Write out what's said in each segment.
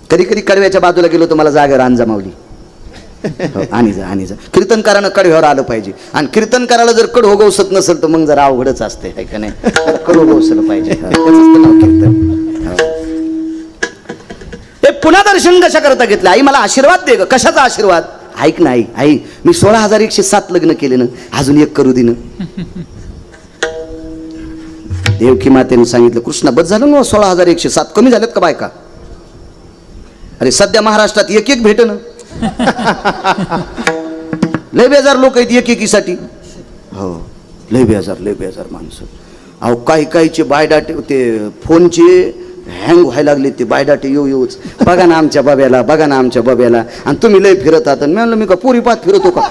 कधी कधी कडव्याच्या बाजूला गेलो तर मला जागेवर आण जमावली. आणि जा कीर्तनकारानं कडव्यावर आलं पाहिजे. आणि कीर्तनकाराला जर कड होगवसत नसेल तर मग जरा अवघडच असते, आहे का नाही? कड होगवसलं पाहिजे, त्याचंच तर नाव कीर्तन. हे पुन्हा दर्शन कशा करता घेतलं? आई मला आशीर्वाद दे ग. कशाचा आशीर्वाद? ऐक ना आई, मी 16,107 लग्न केले ना, अजून एक करू दे ना. देवकी मातेने सांगितलं, कृष्णा बस झालं ना 16,107, कमी झालेत का बायका? अरे सध्या महाराष्ट्रात एक भेट ना. लय बेजार लोक आहेत एकेकीसाठी. हो लय बेजार माणसं. अहो काहीचे बायडाटे ते फोनचे हँग व्हायला लागले, ते बायडाटे येऊच. बघा ना आमच्या बाब्याला, आणि तुम्ही लय फिरत आहात. मी म्हणलं मी का पुरी पात फिरतो का?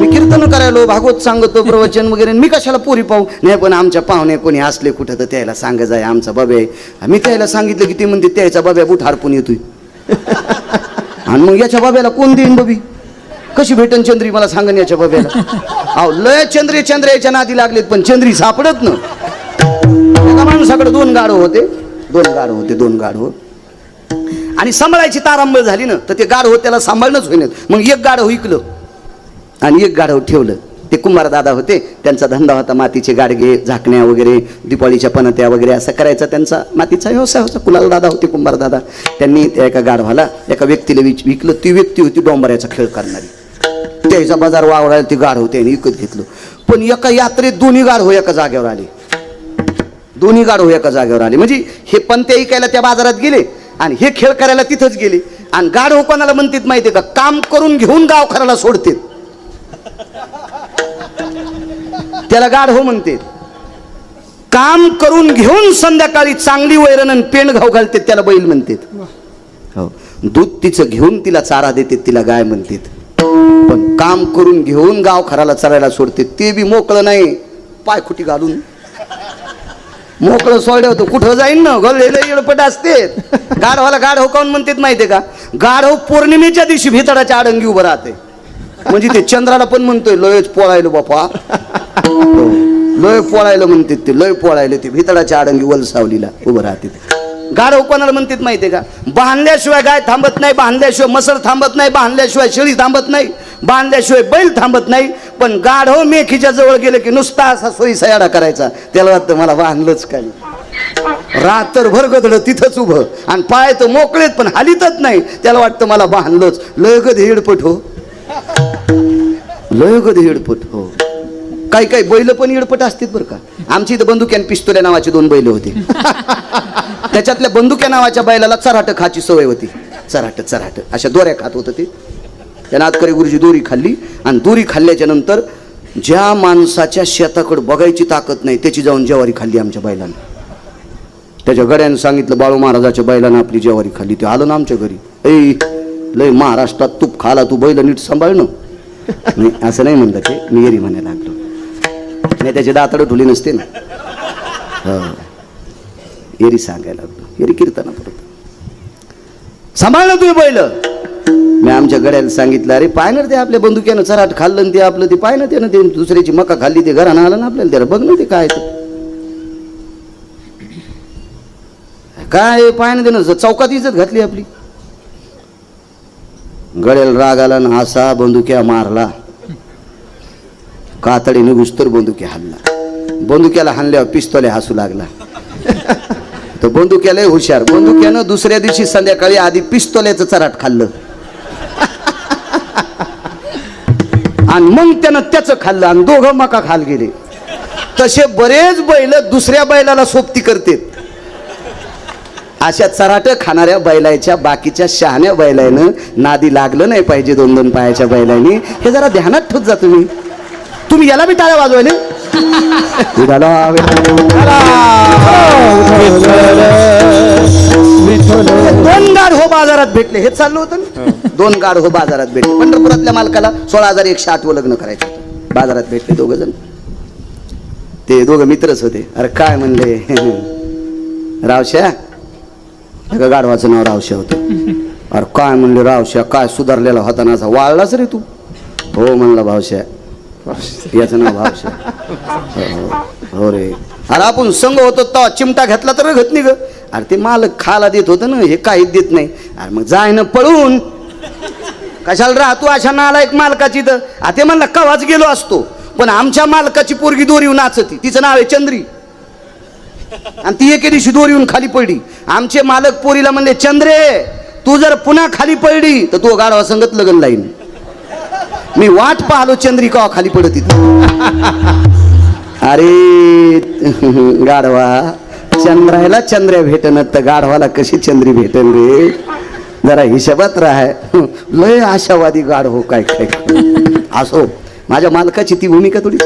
मी कीर्तन करायलो, भागवत सांगतो, प्रवचन वगैरे, मी कशाला पुरी पाहू? नाही पण आमच्या पाहुणे कोणी असले कुठं तर त्याला सांगायचं आहे आमचा बाब्या आहे. मी त्याला सांगितलं की ते म्हणते त्याचा बाब्या बुट हरपून येतोय. आणि मग याच्या बाब्याला कोण देईन बबी? कशी भेटन चंद्री मला सांगन याच्या बाब्याला? अहो लय चंद्री याच्या नादी लागलेत पण चंद्री सापडत ना. एका माणसाकडे दोन गाढव होते. आणि सांभाळायची तारांबळ झाली ना तर ते गाढव त्याला सांभाळणंच होईन. मग एक गाढव विकलं आणि एक गाढव ठेवलं. ते कुंभार दादा होते, त्यांचा धंदा होता मातीचे गाडगे, झाकण्या वगैरे, दिपाळीच्या पणत्या वगैरे असं करायचा त्यांचा मातीचा व्यवसाय होता. कुणाल दादा होते कुंभार दादा. त्यांनी त्या एका गाढवाला एका व्यक्तीला विकलं. ती व्यक्ती होती डोंबऱ्याचा खेळ करणारी. त्याचा बाजार वावरायला ते गाढव त्याने विकत घेतलं. पण एका यात्रेत दोन्ही गाढव एका जागेवर आले. म्हणजे हे पणत्या विकायला त्या बाजारात गेले आणि हे खेळ करायला तिथंच गेले. आणि गाढव कोणाला म्हणतात माहितीये का? काम करून घेऊन गाव खराला सोडते त्याला गाढव म्हणते. काम करून घेऊन संध्याकाळी चांगली वैरण पेंड घाव घालते त्याला बैल म्हणतात. हो दूध तिचं घेऊन तिला चारा देते तिला गाय म्हणतात. पण काम करून घेऊन गाव खराला चरायला सोडते ते बी मोकळं नाही, पायखुटी घालून मोकळं सोडलं होतं. कुठं जाईन ना गळलेलं येळपट असते. गाढवाला गाढव काऊन म्हणतात माहितीये का? गाढव पौर्णिमेच्या दिवशी भितडाच्या आडंगी उभं राहते. म्हणजे ते चंद्राला पण म्हणतोय लयच पोळायलो बापा, लय पोळायला म्हणतात ते, लय पोळायला ते भितडाच्या आडंगी वलसावलीला उभं राहते. गाढव कोणाला म्हणतात माहितीये का? बांधल्याशिवाय गाय थांबत नाही, बांधल्याशिवाय मसर थांबत नाही, बांधल्याशिवाय शेळी थांबत नाही, बांधल्याशिवाय बैल थांबत नाही. पण गाढव मेखीच्या जवळ गेले की नुसता असा सोयी सयाडा करायचा. त्याला वाटतं मला बांधलंच काय. रात्रभर गदळ तिथंच उभं आणि पाय तर मोकळेत पण हालीतच नाही. त्याला वाटतं मला बांधलंच. लय गध हेडपट हो. काही बैल पण येडपट असतात बरं का. आमची इथं बंदुक्या आणि पिस्तुल्या नावाचे 2 बैल होते. त्याच्यातल्या बंदुक्या नावाच्या बैलाला चराट खाची सवय होती. चराट अशा दोऱ्या खात होतं ते. त्या नातकरी गुरुजी दोरी खाल्ली आणि दोरी खाल्ल्याच्या नंतर ज्या माणसाच्या शेताकडे बघायची ताकद नाही त्याची जाऊन ज्वारी खाल्ली आमच्या बैलानं. त्याच्या गड्यानं सांगितलं बाळू महाराजाच्या बैलानं आपली ज्वारी खाल्ली. ते आलं ना आमच्या घरी. लय महाराष्ट्रात तूप खाला तू बैल नीट सांभाळणं. नाही असं नाही म्हणलं ते, मी येरी म्हणायला लागलो. नाही त्याचे दातडं ढुली नसते ना. येरी सांगायला लागलो. येरी कीर्तना परत सांभाळणं तुम्ही बैल. मी आमच्या गड्याला सांगितलं अरे पाय ना ते आपल्या बंदुक्यानं चराट खाल्लं ते आपलं ते पाय ना ते दुसऱ्याची मका खाल्ली ते घरानं आलं ना आपल्याला. त्याला बघ ना ते काय काय पाय ना त्यानं चौकात इज्जत घातली आपली. गड्याला राग आला ना असा बंदुक्या मारला. कातडीने घुसतर बंदुक्या हाणला. बंदुक्याला हाणल्यावर पिस्तोल्या हसू लागला. तर बंदुक्याला हुशार. बंदुक्यानं दुसऱ्या दिवशी संध्याकाळी आधी पिस्तोल्याचं चराट खाल्लं आणि मग त्यानं त्याचं खाल्लं आणि दोघं मका खाल गेले. तसे बरेच बैल दुसऱ्या बैलाला सोबती करतात. अशा चराट खाणाऱ्या बैलाच्या बाकीच्या शहाण्या बैलानं नादी लागलं नाही पाहिजे 2-2 पायाच्या बैलांनी. हे जरा ध्यानात ठेवत जा तुम्ही याला बी टाळ्या वाजवायला. 2 गाढव बाजारात भेटले. हे चाललं होतं ना. 2 गाढव बाजारात भेटले. पंढरपुरातल्या मालकाला 16,108 लग्न करायचं होतं. बाजारात भेटले 2 जण. ते 2 मित्रच होते. अरे काय म्हणले रावश्या. एका गाढवाचं नाव रावश्या होतं. अरे काय म्हणले रावश्या काय सुधारलेला होता ना असा वाळलाच रे तू. हो म्हणला भावश्या. याचं नाव भावश्या. हो रे. अरे आपण संघ होतो तो चिमटा घेतला तर घेत नाही ग. अरे ते मालक खाला देत होतं ना, हे काहीच देत नाही. अरे मग जाय ना पळून, कशाला राहतो अशा नालायक मालकाची. तर ते म्हणला कवाच गेलो असतो, पण आमच्या मालकाची पोरगी दोरीव नाचती, तिचं नाव आहे चंद्री, आणि ती एके दिवशी दोरीवून खाली पडली. आमचे मालक पोरीला म्हणले, चंद्रे तू जर पुन्हा खाली पडली तर तू गाढवा संगत लगन लाईन. मी वाट पाहलो चंद्री कवा खाली पडत. अरे गाढवा, चंद्रायला चंद्र्या भेटन तर गाढवाला कशी चंद्री भेटन रे, जरा हिशोबात राहाय. लय आशावादी गाढव काय काय. असो, माझ्या मालकाची ती भूमिका थोडी.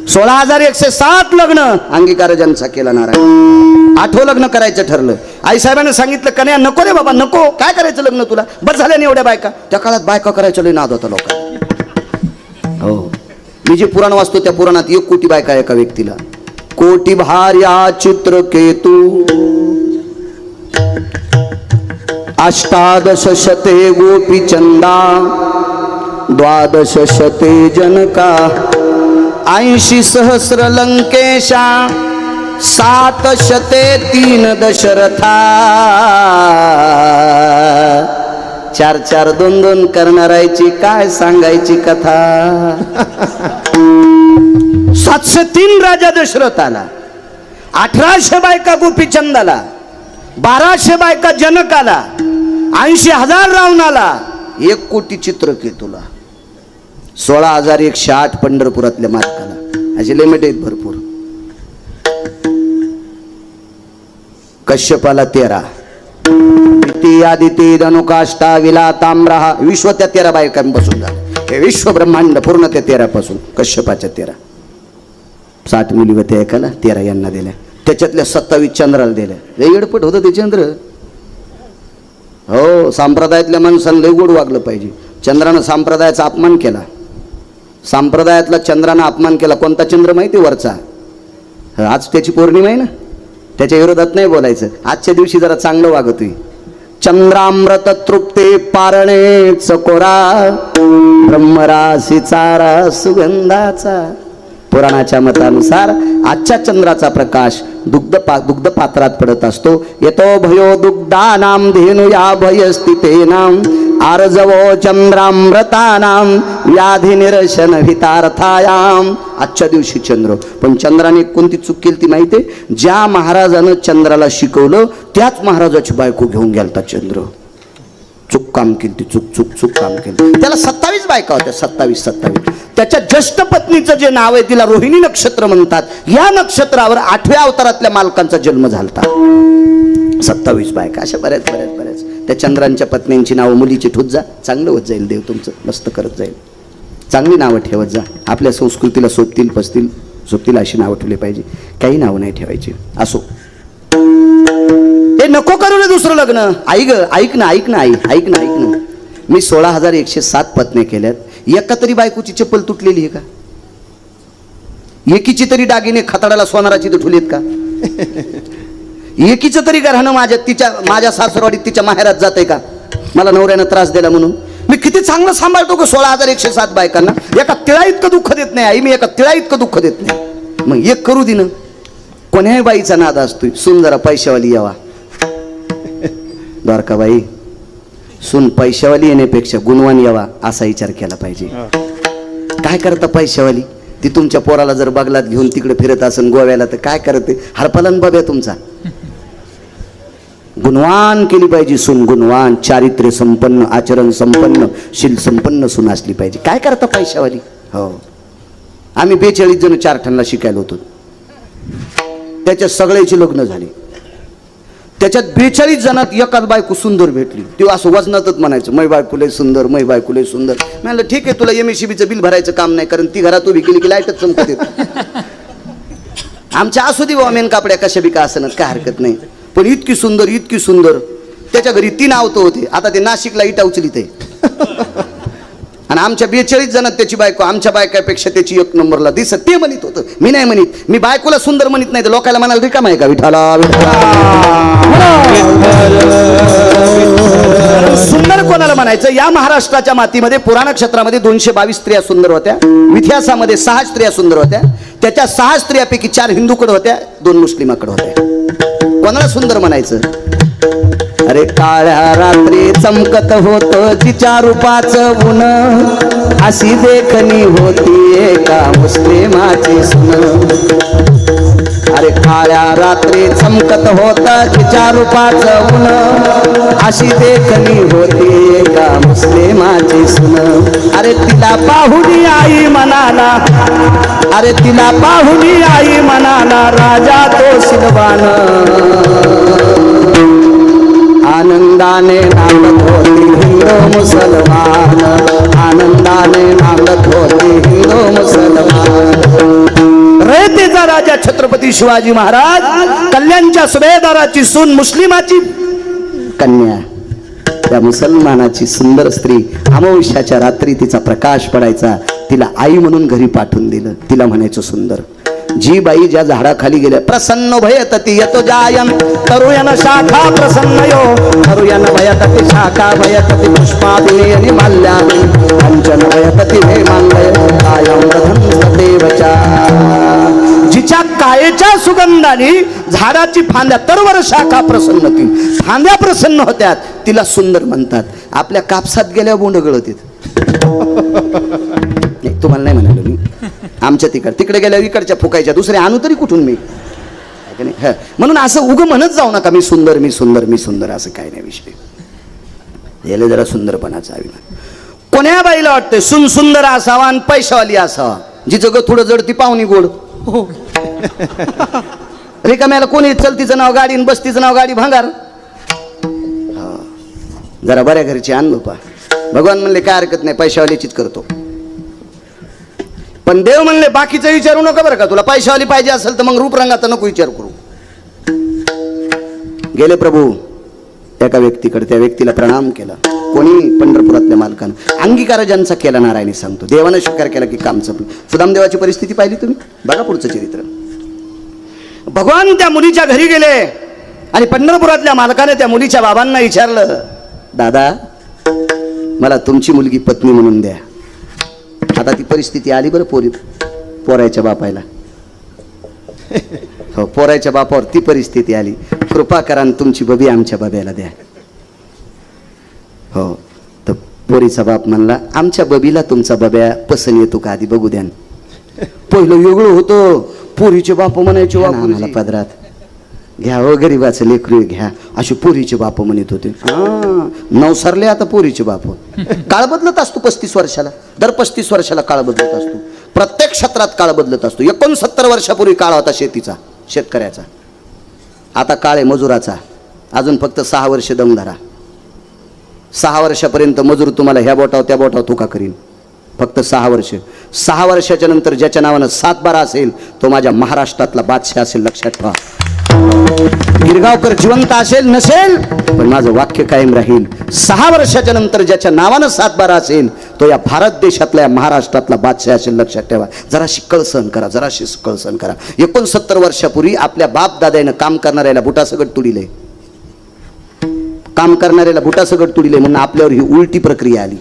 16,107 लग्न अंगीकार ज्यांचा केला नारायण. 8वं लग्न करायचं ठरलं. आईसाहेबांना सांगितलं, कन्या नको रे बाबा नको, काय करायचं लग्न तुला, बस झाल्याने एवढ्या बायका. त्या काळात बायका करायचं लय नाद होता लोकांना. हो, मी जे पुराण वाचतो त्या पुराणात 1 कोटी बायका एका व्यक्तीला. कोटी भार्या चित्रकेतू, अष्टादश शते गोपी चंदा, 12 शते जनका, 80 सहस्र लंकेशा, 7 शते 3 दशरथा. 4 2 करणारायची काय सांगायची कथा. 703 राजा दशरथाला, 1800 बायका गोपीचंदाला, 1200 बायका जनकाला, 80,000 रावणाला, 1 कोटी चित्रकेतूला, 16,108 पंढरपुरातल्या मालकाला. असे लिमिट आहेत भरपूर. कश्यपाला 13, आदिती धनुकाष्टा विला ताम्रहा, विश्व त्या 13 बायकांपासून झालं. हे विश्व ब्रह्मांड पूर्ण त्या 13 पासून. कश्यपाच्या 13, 60 मुली होत्या एकाला, 13 यांना दिल्या. त्याच्यातल्या 27 चंद्राला दिल्या. लय एडपट होतं ते चंद्र. हो, संप्रदायातल्या माणसाला लय गोड वागलं पाहिजे. चंद्रानं संप्रदायाचा अपमान केला. संप्रदायातला चंद्रानं अपमान केला. कोणता चंद्र माहिती वरचा, आज त्याची पौर्णिमा आहे ना, त्याच्या विरोधात नाही बोलायचं. आजच्या दिवशी जरा चांगलं वागतोय. चंद्रामृत तृप्ते पारणे चकोरा, ब्रह्मराशी चारा सुगंधाचा. पुराणाच्या मतानुसार आजच्या चंद्राचा प्रकाश दुग्ध पात्रात पडत असतो. येतो भयो दुग्धानाम धेनुया भयस्थितेनाम, आर्जवो चंद्रामृतानाम व्याधी निरशन हितार्थायाम. आजच्या दिवशी चंद्र. पण चंद्राने कोणती चूक केली ती माहितीये? ज्या महाराजानं चंद्राला शिकवलं त्याच महाराजाची बायको घेऊन गेलता चंद्र. चूक काम केली ती, चूक काम केली. त्याला 27 बायका होत्या, 27. त्याच्या ज्येष्ठ पत्नीचं जे नाव आहे तिला रोहिणी नक्षत्र म्हणतात. या नक्षत्रावर 8व्या अवतारातल्या मालकांचा जन्म झालता. 27 बायका, अशा बऱ्याच. त्या चंद्रांच्या पत्नींची नावं मुलीची ठेवत जा, चांगलं होत जाईल. देव तुमचं मस्त करत जाईल. चांगली नावं ठेवत जा. आपल्या संस्कृतीला सोबतील अशी नावं ठेवली पाहिजे. काही नावं नाही ठेवायची. असो, हे नको करू रे दुसरं लग्न. ऐक ना आई. मी 16,107 पत्नी केल्यात. एका तरी बायकोची चप्पल तुटलेली आहे का? एकीची तरी दागिने खताडाला सोनाराची ठुलीत का? एकीचं तरी घराणं माझ्या सासरवाडीत तिच्या माहेरात जाते का? मला नवऱ्यानं त्रास दिला म्हणून. मी किती चांगलं सांभाळतो का 16,107 बायकांना. एका तिळा इतकं दुःख देत नाही आई, मी एका तिळा इतकं दुःख देत नाही. मग एक करू दे ना. कोण्याही बाईचा नाद असतोय, सून जरा पैशावाली यावा. द्वारकाबाई, सून पैशावाली येण्यापेक्षा गुणवान यावा असा विचार केला पाहिजे. काय करता पैशावाली? ती तुमच्या पोराला जर बगलात घेऊन तिकडे फिरत असेल गोव्याला तर काय करते? हरपालन बाब्या तुमचा. गुणवान केली पाहिजे सून, गुणवान, चारित्र्य संपन्न, आचरण संपन्न, शील संपन्न सून असली पाहिजे. काय करता पैशावाली? हो, आम्ही 42 जण 4 ठणला शिकायला होतो. त्याच्यात सगळ्याची लग्न झाली. त्याच्यात 42 जणात एकाच बायको सुंदर भेटली. ती असं वजनातच म्हणायचं, मै बायको लय सुंदर. म्हणलं ठीक आहे, तुला MSCBचं बिल भरायचं काम नाही, कारण ती घरात उभी केली की लाईटच चमकत येत. आमच्या असू दे मेन कापड्या कशा बी का असणार, काय हरकत नाही. पण इतकी सुंदर. त्याच्या घरी 3 आवतो होते. आता ते नाशिकला इटा उचलीत आहे. आणि आमच्या 42 जणात त्याची बायको आमच्या बायकापेक्षा त्याची 1 नंबरला दिसत. ते म्हणत होतं, मी नाही म्हणत. मी बायकोला सुंदर म्हणत नाही तर लोकांना म्हणाल रिकाम आहे का? विठाला सुंदर कोणाला म्हणायचं? या महाराष्ट्राच्या मातीमध्ये पुराण क्षेत्रामध्ये 222 स्त्रिया सुंदर होत्या. इतिहासामध्ये 6 स्त्रिया सुंदर होत्या. त्याच्या 6 स्त्रियापैकी 4 हिंदूकडे होत्या, 2 मुस्लिमाकडे होत्या. कोणाला सुंदर म्हणायचं? अरे काळ्या रात्री चमकत होत तिच्या रूपाचं ऊन, अशी देखणी होती एका मुस्लिमाची सून. अरे काळ्या रात्री चमकत होत तिच्या रूपाचं ऊन, अशी देखणी होती एका मुस्लिमाची सून. अरे तिला पाहुणी आई म्हणाला, अरे तिला पाहुणी आई म्हणाला राजा तो सिलवान. आनंदाने नांदत होती हिंदू मुसलमान, आनंदाने नांदत होती हिंदू मुसलमान. रयतेचा राजा छत्रपती शिवाजी महाराज, कल्याणच्या सुभेदाराची सून मुस्लिमाची कन्या, त्या मुसलमानाची सुंदर स्त्री. अमावस्याच्या रात्री तिचा प्रकाश पडायचा, तिला आई म्हणून घरी पाठवून दिलं. तिला म्हणायचं सुंदर. जी बाई ज्या झाडाखाली गेल्या, प्रसन्न भयतती यतो जायन तरुयन शाखा प्रसन्नयो, तरुयन भयतती शाखा भयतती पुष्पादिनी आणि माल्यादिनी, कंचन भयतती हेमांगय कायं दधंसतेवचा. जिच्या कायेच्या सुगंधाने झाडाची फांद्या तरवर शाखा प्रसन्न होतील, फांद्या प्रसन्न होत्यात, तिला सुंदर म्हणतात. आपल्या कापसात गेल्या बोंड गळतीत. तुम्हाला नाही म्हणालो मी, आमच्या तिकडे गेल्या इकडच्या फुकायच्या, दुसरे आणू तरी कुठून मी? म्हणून असं उग म्हणत जाऊ नका मी सुंदर मी सुंदर मी सुंदर, असं काय नाही विषय. याला जरा सुंदरपणाचा अभिमान. कोण्या बाईला वाटतंय सुन सुंदर असावा आणि पैशावाली असावा? जी जग थोडं जड ती पाहुणी गोड. रिकाम्याला कोणी चलतीचं नाव गाडी आणि बस्तीचं नाव गाडी भांगार. जरा बऱ्या घरची आणलो पा. भगवान म्हणले काय हरकत नाही, पैशावालीचीच करतो. पण देव म्हणले बाकीचं विचारू नका बरं का, तुला पैशावाली पाहिजे असेल तर मग रूपरंगाचा नको विचार करू. गेले प्रभू एका व्यक्तीकडे, त्या व्यक्तीला प्रणाम केला. कोणी? पंढरपुरातल्या मालकानं. अंगीकार ज्यांचा केला नारायणी सांगतो, देवानं स्वीकार केला की काम संपलं. सुदामदेवाची परिस्थिती पाहिली तुम्ही, बघा पुढचं चरित्र. भगवान त्या मुलीच्या घरी गेले आणि पंढरपुरातल्या मालकाने त्या मुलीच्या बाबांना विचारलं, दादा मला तुमची मुलगी पत्नी म्हणून द्या. आता ती परिस्थिती आली बरं पोरायच्या बापायला. हो, पोरायच्या बापावर ती परिस्थिती आली. कृपा करा तुमची बबी आमच्या बाब्याला द्या. हो, तर पोरीचा बाप म्हणला आमच्या बबीला तुमचा बब्या पसंत येतो का आधी बघू द्या. पहिलं वेगळं होतं, पोरीचे बाप म्हणायचे आम्हाला पदरात घ्या, हो गरीबाचं लेकरू घ्या, असे पोरीचे बाप म्हणत होते. नवसारले आता पोरीचे बाप. काळ बदलत असतो 35 वर्षाला, दर 35 वर्षाला काळ बदलत असतो. प्रत्येक क्षेत्रात काळ बदलत असतो. 69 वर्षापूर्वी काळ होता शेतीचा, शेतकऱ्याचा. आता काळ आहे मजुराचा. अजून फक्त 6 वर्ष दम धरा. 6 वर्षापर्यंत मजूर तुम्हाला ह्या बोटाव त्या बोटाव तुका करीन. फक्त 6 वर्ष. 6 वर्षाच्या नंतर ज्याच्या नावानं 7-12 असेल तो माझ्या महाराष्ट्रातला बादशाह असेल, लक्षात ठेवा. गिरगावकर जिवंत असेल नसेल पण माझं वाक्य कायम राहील. 6 वर्षाच्या नंतर ज्याच्या नावानं 7-12 असेल तो या भारत देशातल्या महाराष्ट्रातला बादशाह असेल, लक्षात ठेवा. जराशी कळ सहन करा, जराशी कळ सहन करा. 69 वर्षापूर्वी आपल्या बाप दादानं काम करणाऱ्याला बुटासगट तुडिले, काम करणाऱ्याला बुटासगट तुडिले म्हणून आपल्यावर ही उलटी प्रक्रिया आली.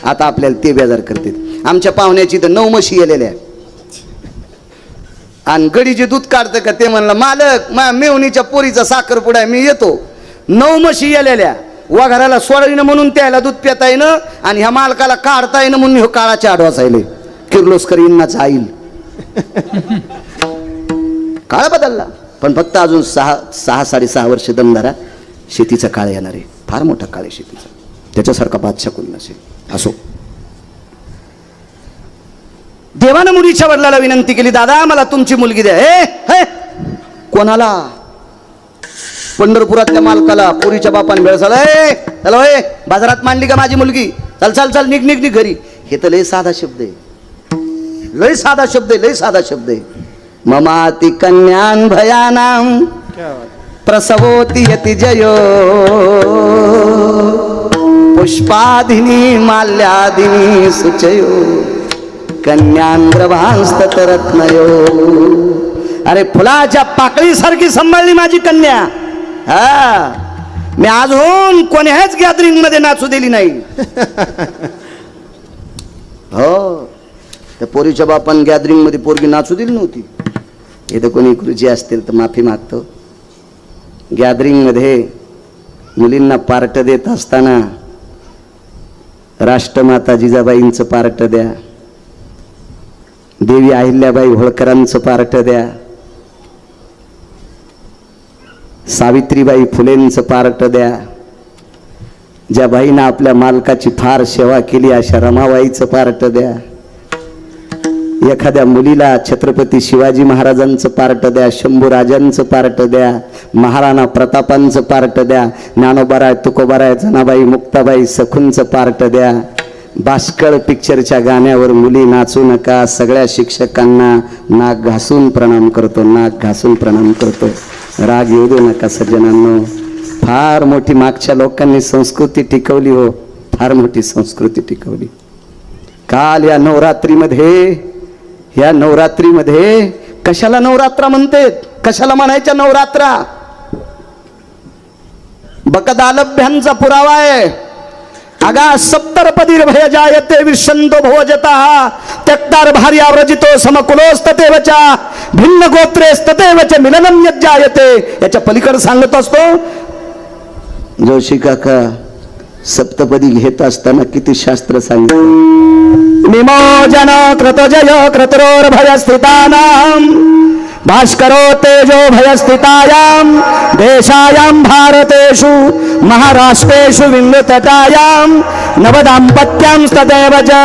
आता आपल्याला ते बेजार करते. आमच्या पाहुण्याची तर 9 म्हशी आलेल्या आणि गडी जे दूध काढतं का ते म्हणलं मालक मेवणीच्या पोरीचा साखरपुडा आहे, मी येतो. 9 म्हशी आलेल्या वाघराला सोडीनं म्हणून त्याला दूध पिता येणं आणि ह्या मालकाला काढता येणं म्हणून ह्यो काळाच्या आडवासायले किर्लोस्कर इन्नाचा आईल. काळ बदलला पण फक्त अजून 6-6.5 वर्ष दमदारा शेतीचा काळ येणार आहे. फार मोठा काळ आहे शेतीचा, त्याच्यासारखा बादशाह कोणी नसेल. असो, देवानं मुलीच्या वडिलाला विनंती केली, दादा मला तुमची मुलगी द्या. हे कोणाला? पंढरपुरातल्या मालकाला. पोरीच्या बापाने वेळ झाला, चला होय बाजारात मांडली का माझी मुलगी, चल चल चल निघ निघ निघ घरी. हे तर लय साधा शब्द आहे, लय साधा शब्द आहे, लय साधा शब्द आहे. ममाति कन्यान भयानाम प्रसवोति यति जयो पुष्पादिनी माल्यादिनी सुचयो कन्यांद्रभांस्तरत्नयो. अरे फुलाच्या पाकळीसारखी सांभाळली माझी कन्या. हा, मी अजून कोण्याच गॅदरिंग मध्ये नाचू दिली नाही. हो, त्या पोरीच्या बापान गॅदरिंग मध्ये पोरगी नाचू दिली नव्हती. इथं कोणी गुरुजी असतील तर माफी मागतो. गॅदरिंगमध्ये मुलींना पार्ट देत असताना राष्ट्रमाता जिजाबाईंचं पार्ट द्या, देवी अहिल्याबाई होळकरांचं पार्ट द्या, सावित्रीबाई फुलेंचं पार्ट द्या, ज्या बाईनं आपल्या मालकाची फार सेवा केली अशा रमाबाईचं पार्ट द्या, एखाद्या मुलीला छत्रपती शिवाजी महाराजांचं पार्ट द्या, शंभूराजांचं पार्ट द्या, महाराणा प्रतापांचं पार्ट द्या, ज्ञानोबाराय तुकोबाराय जनाबाई मुक्ताबाई सखूंचं पार्ट द्या. बाष्कळ पिक्चरच्या गाण्यावर मुली नाचू नका. सगळ्या शिक्षकांना नाक घासून प्रणाम करतो, नाक घासून प्रणाम करतो. राग येऊ देऊ नका सज्जनांनो. फार मोठी मागच्या लोकांनी संस्कृती टिकवली हो, फार मोठी संस्कृती टिकवली. काल या नवरात्रीमध्ये कशाला नवरात्रा म्हणते, कशाला म्हणायच्या नवरात्रा? बकदालभ्यांचा पुरावा आहे. अगा सप्तरपदी भय जायते विशंतो भोजतः त्यक्तार भार्या व्रजितो समकुलोस्ततेवचा भिन्न गोत्रेस्ततेवच मिलनम यज्जायते. याच्या पलीकडे सांगत असतो जोशी काका, सप्तपदी घेत असताना किती शास्त्र सांगितलं. निमोजन क्रतजय क्रतरोर भयस्थितानां भास्करो तेजो भयस्थितायां देशायां भारतेषु महाराष्ट्रेषु विंगतटायां नवदाम्पत्यं तदेव च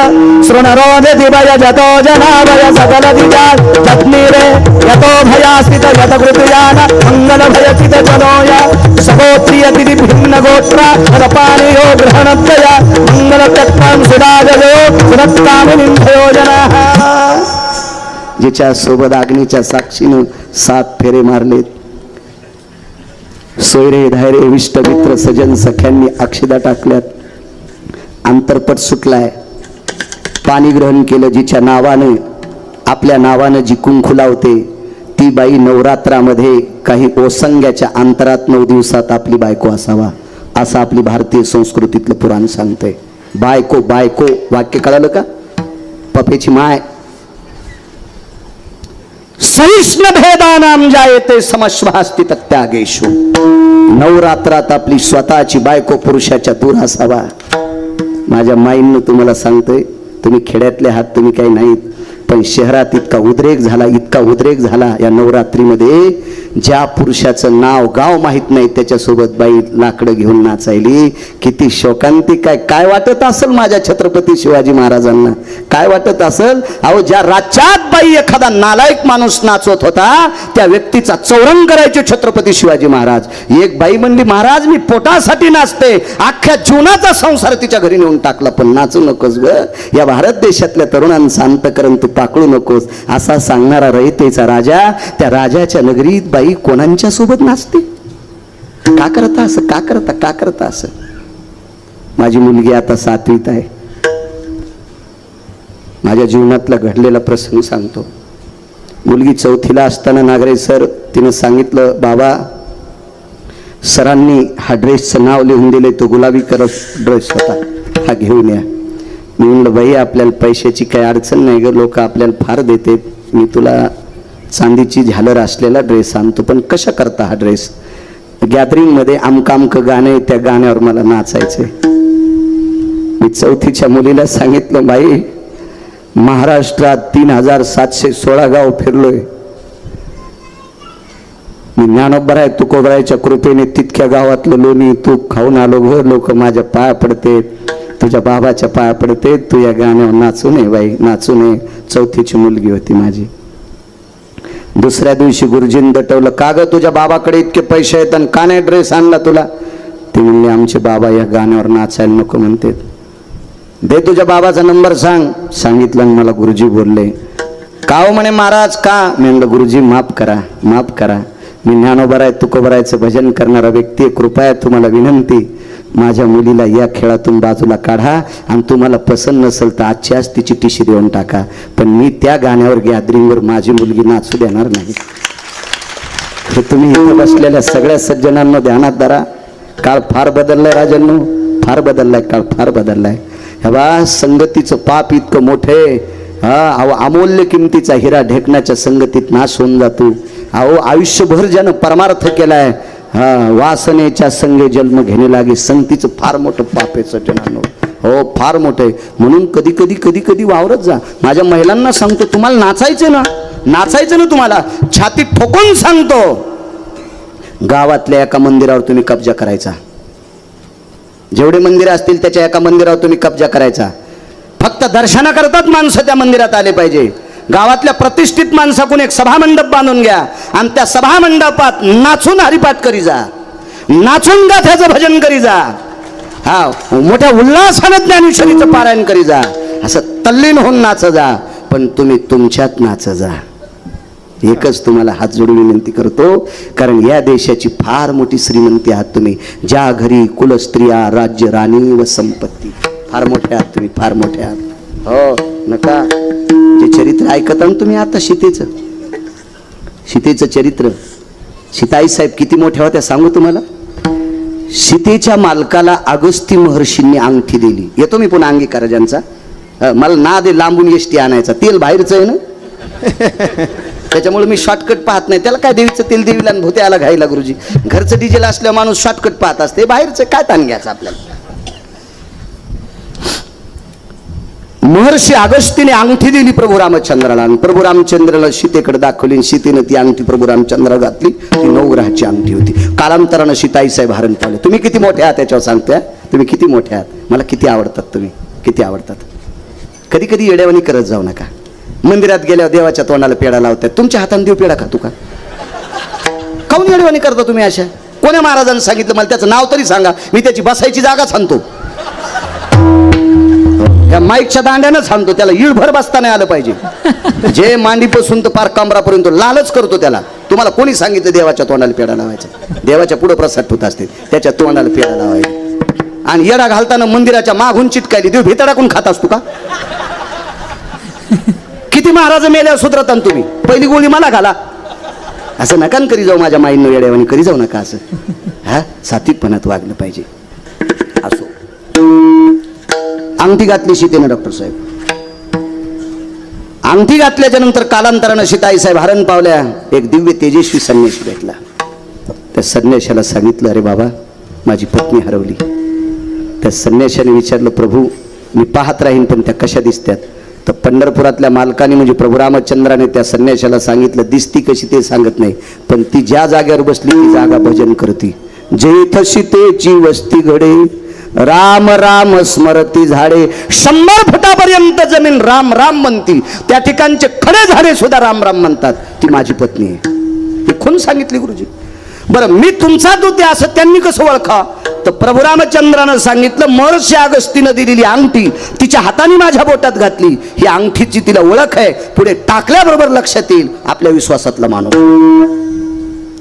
शृणरोदिति भयजतो जनाभय सकलदिजा पत्नीरे यतो भयास्थित यतकृतयान मङ्गलभयचित जनोया सगोत्रियतिथि भिन्नगोत्रा रपाणियो ग्रहणत्रया मङ्गलचक्रं सुराजयो सुरत्कामिनीं भयोजनाः. जिच्या सोबत अग्नीच्या साक्षीनं 7 फेरे मारलेत. सोयरे धायरे विष्ट मित्र सजन सख्यांनी अक्षदा टाकल्यात. अंतरपट सुटलाय. पाणी ग्रहण केलं. जिच्या नावाने आपल्या नावानं जी कुंकू लावते ती बाई नवरात्रामध्ये काही ओसंग्याच्या अंतरात 9 दिवसात आपली बायको असावा, असं आपली भारतीय संस्कृतीतलं पुराण सांगते. बायको बायको वाक्य कळालं का? पफेची माय. सहिष्ण भेदानाम जायते समश्वास्ति त्यागेशु. नवरात्रात आपली स्वतःची बायको पुरुषाच्या दूर असावा. माझ्या माईंनो तुम्हाला सांगतोय, तुम्ही खेड्यातले आहात, तुम्ही काही नाहीत, पण शहरात इतका उद्रेक झाला या नवरात्रीमध्ये. ज्या पुरुषाचं नाव गाव माहित नाही त्याच्यासोबत बाई लाकडं घेऊन नाचायली. किती शोकांतिक आहे. काय वाटत असेल माझ्या छत्रपती शिवाजी महाराजांना, काय वाटत असेल? अहो, ज्या राज्यात बाई एखादा नालायक माणूस नाचवत होता त्या व्यक्तीचा चौरंग करायचे छत्रपती शिवाजी महाराज. एक बाई म्हणली, महाराज मी पोटासाठी नाचते, अख्ख्या जीवनाचा संसार तिच्या घरी नेऊन टाकला, पण नाचू नकोस ग. या भारत देशातल्या तरुणांचं अंतकरण तू पाकळू नकोस. असा सांगणारा रयतेचा राजा, त्या राजाच्या नगरीत बाई कोणाच्या सोबत नाचते? का करता असं? माझी मुलगी आता 7वीत आहे. माझ्या जीवनातला घडलेला प्रसंग सांगतो. मुलगी 4थीला असताना नागरे सर तिनं सांगितलं, बाबा सरांनी हा ड्रेसचं नाव लिहून दिले, तो गुलाबी कलर ड्रेस होता, हा घेऊन या. मी म्हणलं, बाई आपल्याला पैशाची काही अडचण नाही ग, लोक आपल्याला फार देते, मी तुला चांदीची झालर असलेला ड्रेस आणतो, पण कशा करता हा ड्रेस? गॅदरिंगमध्ये आमकामकं गाणे, त्या गाण्यावर मला नाचायचे. मी 4थीच्या मुलीला सांगितलं, बाई महाराष्ट्रात 3716 गाव फिरलोय, मी ज्ञानोबराय तुकोबरायच्या कृपेने तितक्या गावातलं लोणी तूप खाऊन आलो ग. लोक माझ्या पाया पडते, तुझ्या बाबाच्या पाया पडते, तू या गाण्यावर नाचू नये बाई, नाचू नये. 4थीची मुलगी होती माझी. दुसऱ्या दिवशी गुरुजींनी दटवलं, का ग तुझ्या बाबाकडे इतके पैसे आहेत आणि का नाही ड्रेस आणला तुला? ती म्हणली, आमचे बाबा या गाण्यावर नाचायला नको म्हणते. दे तुझ्या बाबाचा नंबर सांग. सांगितलं आणि मला गुरुजी बोलले, का हो म्हणे महाराज का? मी म्हणलं, गुरुजी माफ करा, मी ज्ञानोबराय तुकोबरायचं भजन करणारा व्यक्ती, कृपया तुम्हाला विनंती, माझ्या मुलीला या खेळातून बाजूला काढा आणि तुम्हाला पसंत नसेल तर आजची आज तिची टिशी देऊन टाका, पण मी त्या गाण्यावर गॅदरिंगवर माझी मुलगी नाचू देणार नाही. हे तुम्ही इथं बसलेल्या सगळ्या सज्जनांना ध्यानात धरा. काळ फार बदललाय राजांनो, फार बदललाय, काळ फार बदललाय. हे बा, संगतीचं पाप इतकं मोठे. अमूल्य किमतीचा हिरा ढेकण्याच्या संगतीत नाश होऊन जातो. अहो, आयुष्यभर ज्यानं परमार्थ केलाय, वासनेच्या संगे जन्म घेणे लागे, संगतीचं फार मोठं पाप आहे सज्जनांनो. हो, फार मोठं आहे. म्हणून कधी कधी कधी कधी वावरत जा. माझ्या महिलांना सांगतो, तुम्हाला नाचायचं ना तुम्हाला छाती ठोकून सांगतो, गावातल्या एका मंदिरावर तुम्ही कब्जा करायचा. जेवढे मंदिर असतील त्याच्या एका मंदिरावर तुम्ही कब्जा करायचा. फक्त दर्शनाकरताच माणसं त्या मंदिरात आले पाहिजे. गावातल्या प्रतिष्ठित माणसाकडून एक सभामंडप बांधून घ्या आणि त्या सभामंडपात नाचून हरिपाठ करी जा, नाचून गाथ्याचं भजन करी जा, मोठ्या उल्हासानं ज्ञानेश्वरीचं पारायण करी जा, असं तल्लीन होऊन नाच जा. पण तुम्ही तुमच्यात नाच जा. एकच तुम्हाला हात जोडून विनंती करतो, कारण या देशाची फार मोठी श्रीमंती आहात तुम्ही. ज्या घरी कुलस्त्रिया, राज्य, राणी व संपत्ती, फार मोठे आहात तुम्ही, फार मोठे आहात. हो, नका जे चरित्र ऐकता ना तुम्ही आता, सीतेचं चरित्र. सीताई साहेब किती मोठ्या होत्या सांगू तुम्हाला. सीतेच्या मालकाला अगस्ती महर्षींनी अंगठी दिली. येतो मी पुन्हा अंगीकार ज्यांचा, मला ना दे लांबून एसटी आणायचा, तेल बाहेरचं आहे ना त्याच्यामुळे मी शॉर्टकट पाहत नाही. त्याला काय देवीचं तेल देवीला आणि भूत्याला घाईला गुरुजी. घरचं डिझेल असल्यावर माणूस शॉर्टकट पाहत असते, बाहेरचं काय ताण घ्यायचं आपल्याला. महर्षी अगस्तीने अंगठी दिली प्रभू रामचंद्राला, आणि प्रभू रामचंद्राला सीतेकडे दाखवली. सीतेने ती अंगठी प्रभू रामचंद्राला घातली. ती नवग्रहाची अंगठी होती. कालांतरानं सीताई साहेब हरण पावले. तुम्ही किती मोठे आहात त्याच्यावर सांगत्या, तुम्ही किती मोठे आहात. मला किती आवडतात तुम्ही, किती आवडतात. कधी कधी येड्यावानी करत जाऊ नका. मंदिरात गेल्यावर देवाच्या तोंडाला पेढा लावतात. तुमच्या हाताने देव पेढा खातो का? काऊन येड्यावानी करता तुम्ही अशा? कोण्या महाराजांनी सांगितलं मला त्याचं नाव तरी सांगा, मी त्याची बसायची जागा सांगतो. त्या माईकच्या दांड्यानं सांगतो, त्याला इळभर बसता नाही आलं पाहिजे. जे मांडीपासून तर पार कमरापर्यंत लालच करतो त्याला. तुम्हाला कोणी सांगितलं देवाच्या तोंडाला पेढा लावायचा? देवाच्या पुढे प्रसाद होत असते, त्याच्या तोंडाला पेढा लावायचा. आणि येडा घालताना मंदिराच्या मागून चिटकायली, देव भितडाकून खात असतो का? किती महाराज मेल्यावर सुधरता तुम्ही, पहिली गोळी मला घाला. असं नका करी जाऊ माझ्या माईंनो, येड्यावानी करी जाऊ नका असं. सात्विकपणात वागलं पाहिजे. असो, अंगठी घातली सीतेनं डॉक्टर साहेब. अंगठी घातल्याच्या नंतर कालांतरानं सीताई साहेब हरण पावल्या. एक दिव्य तेजस्वी संन्यासी भेटला. त्या संन्याशाला सांगितलं, अरे बाबा माझी पत्नी हरवली. त्या संन्याशाने विचारलं, प्रभू मी पाहत राहीन पण त्या कशा दिसतात? तर पंढरपुरातल्या मालकाने म्हणजे प्रभू रामचंद्राने त्या संन्याशाला सांगितलं, दिसती कशी ते सांगत नाही, पण ती ज्या जागेवर बसली ती जागा भजन करती. जेथ सीतेची वस्ती घडे, राम राम स्मरती झाडे. 100 फुटापर्यंत जमीन राम राम म्हणती. त्या ठिकाणचे खडे झाडे सुद्धा राम राम म्हणतात. ती माझी पत्नी आहे. हे कोण सांगितले गुरुजी? बरं, मी तुमचा दूत आहे असं त्यांनी कसं ओळखा? तर प्रभू रामचंद्रानं सांगितलं, महर्षी अगस्तीनं दिलेली अंगठी तिच्या हाताने माझ्या बोटात घातली. ही अंगठीची तिला ओळख आहे. पुढे टाकल्याबरोबर लक्षात येईल आपल्या विश्वासातला माणूस.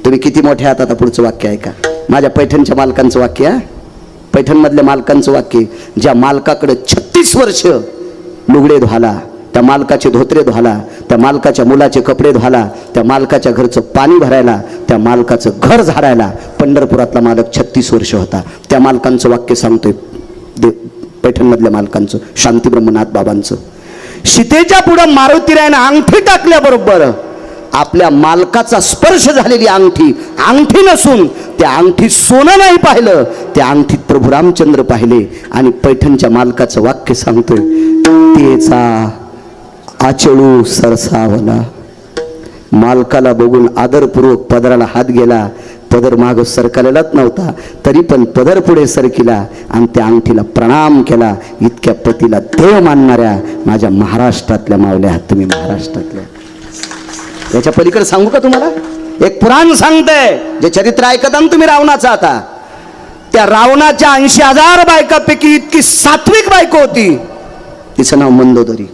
तुम्ही किती मोठे आहात. आता पुढचं वाक्य ऐका. माझ्या पैठणच्या मालकांचं वाक्य, पैठणमधल्या मालकांचं वाक्य. ज्या मालकाकडे 36 वर्ष लुगडे धुवाला, त्या मालकाचे धोत्रे धुवाला, त्या मालकाच्या मुलाचे कपडे धुवाला, त्या मालकाच्या घरचं पाणी भरायला, त्या मालकाचं घर झाडायला पंढरपुरातला मालक 36 वर्ष होता. त्या मालकांचं वाक्य सांगतोय, पैठणमधल्या मालकांचं, शांती ब्रह्मनाथ बाबांचं. सीतेच्या पुढं मारुतीरायनं अंगठी टाकल्याबरोबर आपल्या मालकाचा स्पर्श झालेली अंगठी, अंगठी नसून त्या अंगठी सोनं नाही पाहिलं, त्या अंगठीत प्रभू रामचंद्र पाहिले. आणि पैठणच्या मालकाचं वाक्य सांगतोय, तेचा आचळू सरसावला. मालकाला बघून आदरपूर्वक पदराला हात गेला. पदर माग सरकलेलाच नव्हता, तरी पण पदर पुढे सरकिला आणि त्या अंगठीला प्रणाम केला. इतक्या पतीला देव मानणाऱ्या माझ्या महाराष्ट्रातल्या मावल्या आहात तुम्ही, महाराष्ट्रातल्या. याच्या पलीकडे सांगू का तुम्हाला? एक पुराण सांगतंय, जे चरित्र ऐकता ना तुम्ही रावणाचं. आता त्या रावणाच्या 80,000 बायकापैकी इतकी सात्विक बायको होती, तिचं नाव मंदोदरी.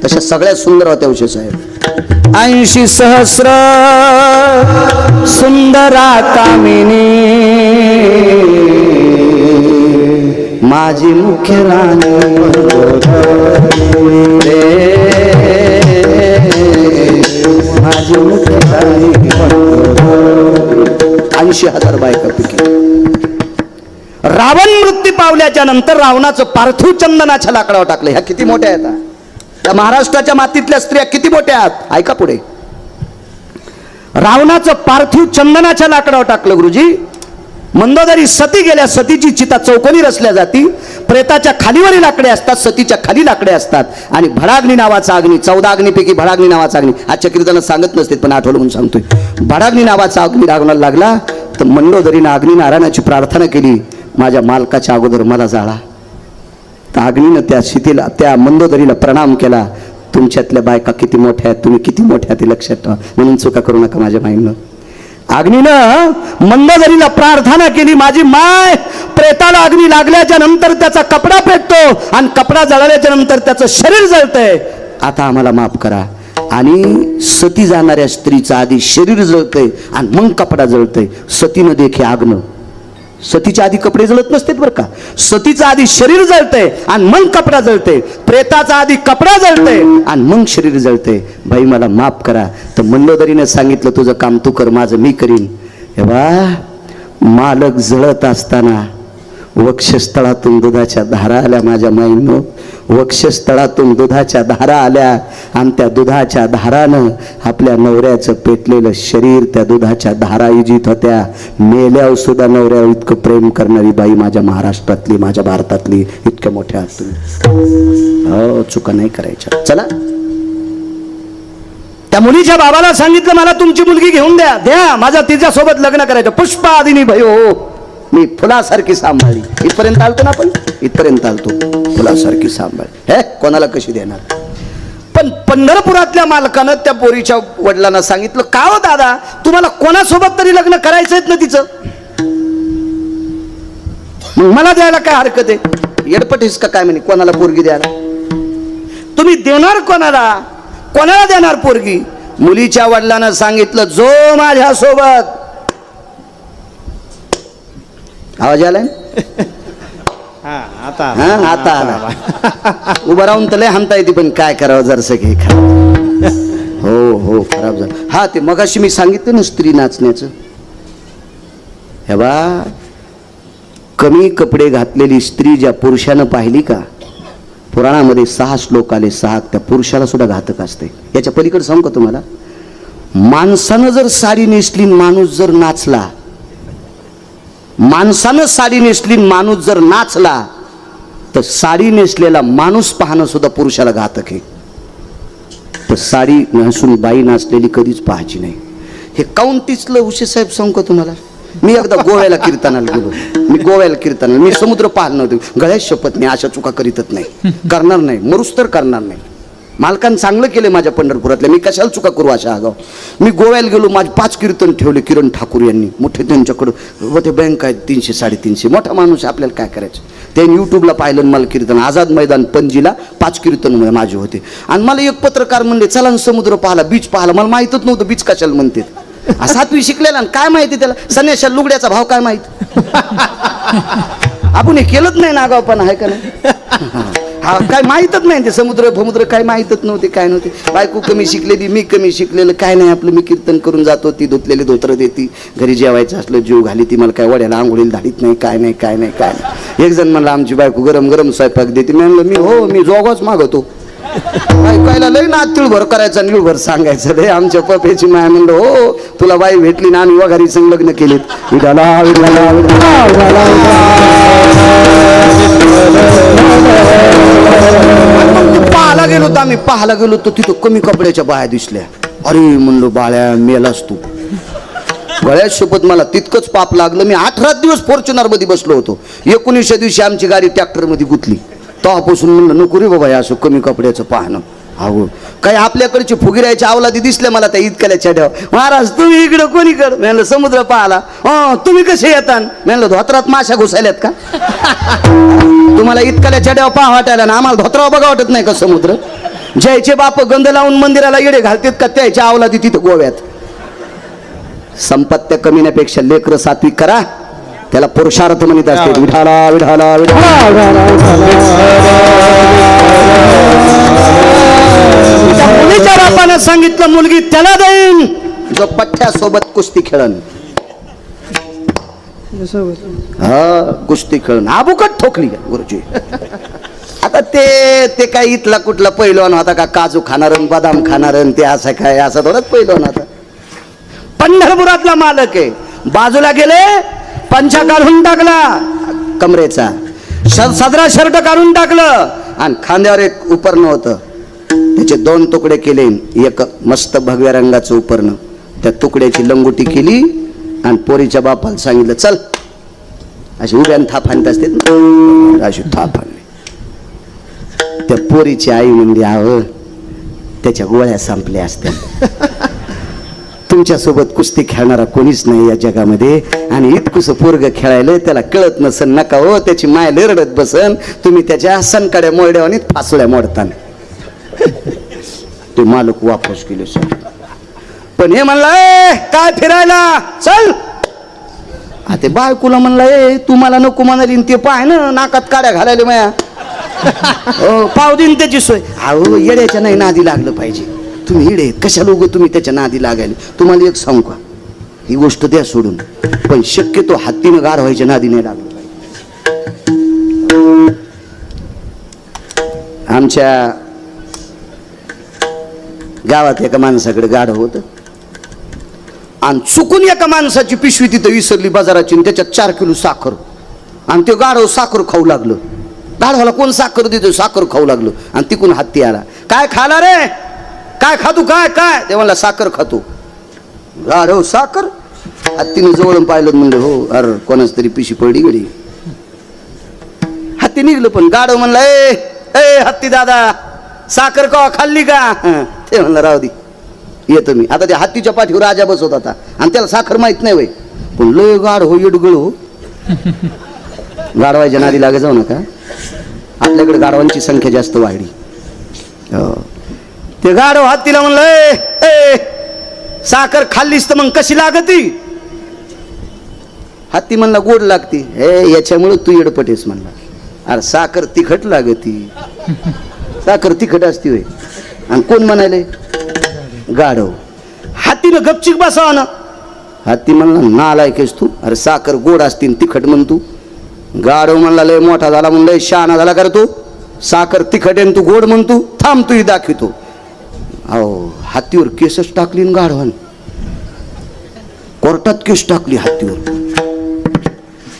तशा सगळ्यात सुंदर होत्या उशे साहेब. 80 सहस्र सुंदरा कामिनी, माझी मुख्य राणी माझी मुख्य राणी. 80,000 बायकापैकी. रावण मृत्यू पावल्याच्या नंतर रावणाचं पार्थिव चंदनाच्या लाकडावर टाकलं. ह्या किती मोठ्या आहेत. त्या महाराष्ट्राच्या मातीतल्या स्त्रिया किती मोठ्या आहेत. ऐका पुढे. रावणाचं पार्थिव चंदनाच्या लाकडावर टाकलं गुरुजी. मंदोदरी सती गेल्या, सतीची चिता चौकोनी रचल्या जाती. प्रेताच्या खालीवरील लाकडे असतात, सतीच्या खाली लाकडे असतात. आणि भडाग्नी नावाचा अग्नी, 14 अग्नीपैकी भडाग्नी नावाचा अग्नी, आजच्या कीर्तनात सांगत नसते पण आठवलं म्हणून सांगतोय. भडाग्नी नावाचा अग्नी लागण्याला लागला तर मंदोदरीनं अग्नी नारायणाची प्रार्थना केली, माझ्या मालकाच्या अगोदर मला जाळा. तर अग्नीनं त्या शितीला, त्या मंदोदरीला प्रणाम केला. तुमच्यातल्या बायका किती मोठ्या आहेत, तुम्ही किती मोठ्या ते लक्षात ठेवा, म्हणून चुका करू नका माझ्या माईनं. अग्नीनं मंदोदरीला प्रार्थना केली, माझी माय प्रेताला अग्नी लागल्याच्या नंतर त्याचा कपडा पेटतो आणि कपडा जळाल्याच्या नंतर त्याचं शरीर जळतंय, आता आम्हाला माफ करा. आणि सती जाणाऱ्या स्त्रीचं आधी शरीर जळतंय आणि मग कपडा जळतंय. सतीनं देखे आग्न, सतीच्या आधी कपडे जळत नसते बरं का, सतीचं आधी शरीर जळतंय आणि मग कपडा जळतंय. प्रेताचा आधी कपडा जळतंय आणि मग शरीर जळतंय. बाई मला माफ करा. तर मंदोदरीनं सांगितलं, तुझं काम तू कर, माझं मी करीन. हे बा, मालक जळत असताना वक्षस्थळातून दुधाच्या धारा आल्या माझ्या माईंनो, वक्षस्थळातून दुधाच्या धारा आल्या आणि त्या दुधाच्या धारानं आपल्या नवऱ्याचं पेटलेलं शरीर त्या दुधाच्या धारा इजित होत्या. मेल्यावर सुद्धा नवऱ्यावर इतकं प्रेम करणारी बाई माझ्या महाराष्ट्रातली, माझ्या भारतातली, इतक्या मोठ्या तुम्ही. हो, चुका नाही करायच्या. चला, त्या मुलीच्या बाबाला सांगितलं, मला तुमची मुलगी घेऊन द्या, द्या, माझं तिच्यासोबत लग्न करायचं. पुष्पादिनी भयो, मी फुलासारखी सांभाळली. इथपर्यंत आलतो ना आपण, इथपर्यंत आलतो. फुलासारखी सांभाळ, हे कोणाला कशी देणार. पण पंढरपुरातल्या मालकानं त्या पोरीच्या वडिलांना सांगितलं, का हो दादा, तुम्हाला कोणासोबत तरी लग्न करायचंय ना तिचं, मग मला द्यायला काय हरकत आहे. येडपटीस का काय म्हणे, कोणाला पोरगी द्यायला, तुम्ही देणार कोणाला, कोणाला देणार पोरगी. मुलीच्या वडिलांना सांगितलं, जो माझ्या सोबत, आवाज आलाय आता आला. उभं राहून तर लय हाणता येते, पण काय करावं जरसं घे खराब. हो खराब झालं. हा, ते मगाशी मी सांगितलं ना स्त्री नाचण्याचं. हे बा, कमी कपडे घातलेली स्त्री ज्या पुरुषानं पाहिली का, पुराणामध्ये 6 श्लोक आले, 6 त्या पुरुषाला सुद्धा घातक असते. याच्या पलीकडे सांगू का तुम्हाला, माणसानं जर साडी नेसली, माणूस जर नाचला, माणसानं साडी नेसली, माणूस जर नाचला, तर साडी नेसलेला माणूस पाहणं सुद्धा पुरुषाला घातक आहे. तर साडी नेसून बाई नाचलेली कधीच पाहायची नाही. हे काउंटीसलं उशे साहेब सांगू का तुम्हाला, मी एकदा गोव्याला कीर्तनाला गेलो, मी समुद्र पाहिलं नव्हतं. गळ्यात शपथ, मी अशा चुका करीतच नाही, करणार नाही, मरुस तर करणार नाही. मालकानं चांगलं केलं माझ्या पंढरपुरातल्या, मी कशाला चुका करू अशा आगाव. मी गोव्याला गेलो, माझे 5 कीर्तन ठेवले किरण ठाकूर यांनी, मोठे त्यांच्याकडं व ते बँक आहेत 300 350, मोठा माणूस, आपल्याला काय करायचं. त्यांनी यूट्यूबला पाहिलं मला कीर्तन, आझाद मैदान पणजीला 5 कीर्तन माझे होते. आणि मला एक पत्रकार म्हणले, चला ना समुद्र पाहाला, बीच पाहाला. मला माहीतच नव्हतं बीच कशाला म्हणते. 7वी शिकलेला, काय माहिती त्याला, संन्याशाला लुगड्याचा भाव काय माहित. आपण हे केलंच नाही ना आगावपणा, आहे का नाही. हा, काय माहीतच नाही, ते समुद्र काय माहीतच नव्हते, काय नव्हते. बायको कमी शिकलेली, मी कमी शिकलेलं, काय नाही, आपलं मी कीर्तन करून जातो. ती धुतलेले धोत्र देती, घरी जेवायचं असलं जीव घाली ती, मला काय वड्याला आंघोळीला धाडीत नाही, काय नाही. एक जण म्हणलं, आमची बायको गरम गरम स्वयंपाक देते. मी म्हणलं, मी जोगच मागवतो. बायकायला लय ना तिळभर करायचा, निळभर सांगायचं. रे आमच्या पप्याची माया म्हणलं, हो तुला बाई भेटली ना, आम्ही वघारी संग लग्न केलेत. पाहायला गेलो तर तिथं कमी कपड्याच्या बाया दिसल्या. अरे म्हणलो, बाळ्या मेलास तू. गळ्यात शपथ, मला तितकंच पाप लागलं. मी 18 दिवस फॉर्च्युनर मध्ये बसलो होतो. 19व्या दिवशी आमची गाडी ट्रॅक्टर मध्ये गुतली. तेव्हापासून म्हणलं, नको रे बाबा असं कमी कपड्याचं पाहणं. अहो, काही आपल्याकडचे फुगिरायच्या अवलादी दिसल्या मला त्या इतक्याला चढ्याव. महाराज तुम्ही इकडं कोणीकडं, म्हणलं समुद्र पाहाला. तुम्ही कसे येतात, म्हणलं धोत्रात माशा घुसायल्यात का. तुम्हाला इतक्याला चढ्याव पाहा वाटायला ना, आम्हाला धोत्राव बघा वाटत नाही का समुद्र. ज्याचे बाप गंध लावून मंदिराला येडे घालतात का, त्याच्या अवलादी तिथं गोव्यात. संपत्त्या कमीण्यापेक्षा लेकर सात्विक करा, त्याला पुरुषार्थ म्हणत असते. विठाला विठाला मुलीच्या बापानं सांगितलं, मुलगी त्याला देईन जो पठ्ठ्यासोबत कुस्ती खेळन. कुस्ती खेळन आबुकट ठोकली गुरुजी. आता ते काय इथला कुठला पैलवान होता का, काजू खाणार बदाम खाणार, ते असं काय, असं थोडंच पैलवान होता. पंढरपुरातला मालक आहे. बाजूला गेले, पंचा काढून टाकला कमरेचा, सदरा शर्ट काढून टाकलं आणि खांद्यावर एक उपरणं होतं, त्याचे 2 तुकडे केले. एक मस्त भगव्या रंगाचं उपरणं, त्या तुकड्याची लंगोटी केली आणि पोरीच्या बापाला सांगितलं, चल. अशी उभ्यान थाप आणत असते, अशी थाप आणली. त्या पोरीची आई म्हणजे, आव त्याच्या गोळ्या संपल्या असत्या. तुमच्यासोबत कुस्ती खेळणारा कोणीच नाही या जगामध्ये, आणि इतकुस पोरग खेळायला त्याला कळत नसन, नका हो, त्याची माय रडत बसन, तुम्ही त्याच्या सनकाड्या मोरड्यावानी फासोळ्या मोडताना. ते मालक वापस गेले सर. पण हे म्हणला, काय फिरायला चल. ते बायकोला म्हणला, तू मला नको म्हणाली, ते पाय ना नाकात काड्या घालायला माया. पाव दिन त्याची सोय. अहो येड्याच्या नाही नादी लागलं पाहिजे. तुम्ही येडे कशा लोक तुम्ही त्याच्या नादी लागायला. तुम्हाला एक सांगू का, ही गोष्ट द्या सोडून, पण शक्यतो हत्तीनं गार व्हायच्या नादी नाही लागलं पाहिजे. आमच्या गावात एका माणसाकडे गाढ होतं, आणि चुकून एका माणसाची पिशवी तिथं विसरली बाजाराची, त्याच्यात 4 किलो साखर, आणि ते गाढव साखर खाऊ लागलं. गाढवाला कोण साखर देतो, साखर खाऊ लागलं. आणि तिकून हत्ती आला, काय खाला रे, काय खातू, काय काय. ते म्हणला, साखर खातो. गाढव साखर. हत्तीने जवळून पाहिलं, म्हणलं हो, अरे कोणाच तरी पिशी पडली गडी. हत्ती निघलं, पण गाढव म्हणला, ए हत्ती दादा, साखर का खाल्ली का. ते म्हणलं, राहू दे, येतो मी. आता त्या हत्तीच्या पाठीवर राजा बसवत होता, आणि त्याला साखर माहित नाही वय, पण लय गाढ हो, येडगळ हो. गाढवायच्या नादी लागे जाऊ नका, आपल्याकडे गाढवांची संख्या जास्त वाढली. ते गाढव हत्तीला म्हणलं, ए साखर खाल्लीस तर मग कशी लागती. हत्ती म्हणला, गोड लागती. याच्यामुळे तू येडपटेस म्हणला. अरे साखर तिखट लागती, साखर तिखट असती होय. आणि कोण म्हणाले, गाढव. हत्तीनं गपचिक बसावा ना. हत्ती म्हणला, नालायकेस तू, अरे साखर गोड असती तिखट म्हण तू. गाढव म्हणला, लय मोठा झाला म्हणलं, शहाणा झाला कर तू, साखर तिखट आहे तू गोड म्हणतो, थांब तू दाखवतो. अहो हत्तीवर केसच टाकली न गाढवान, कोर्टात केस टाकली हत्तीवर.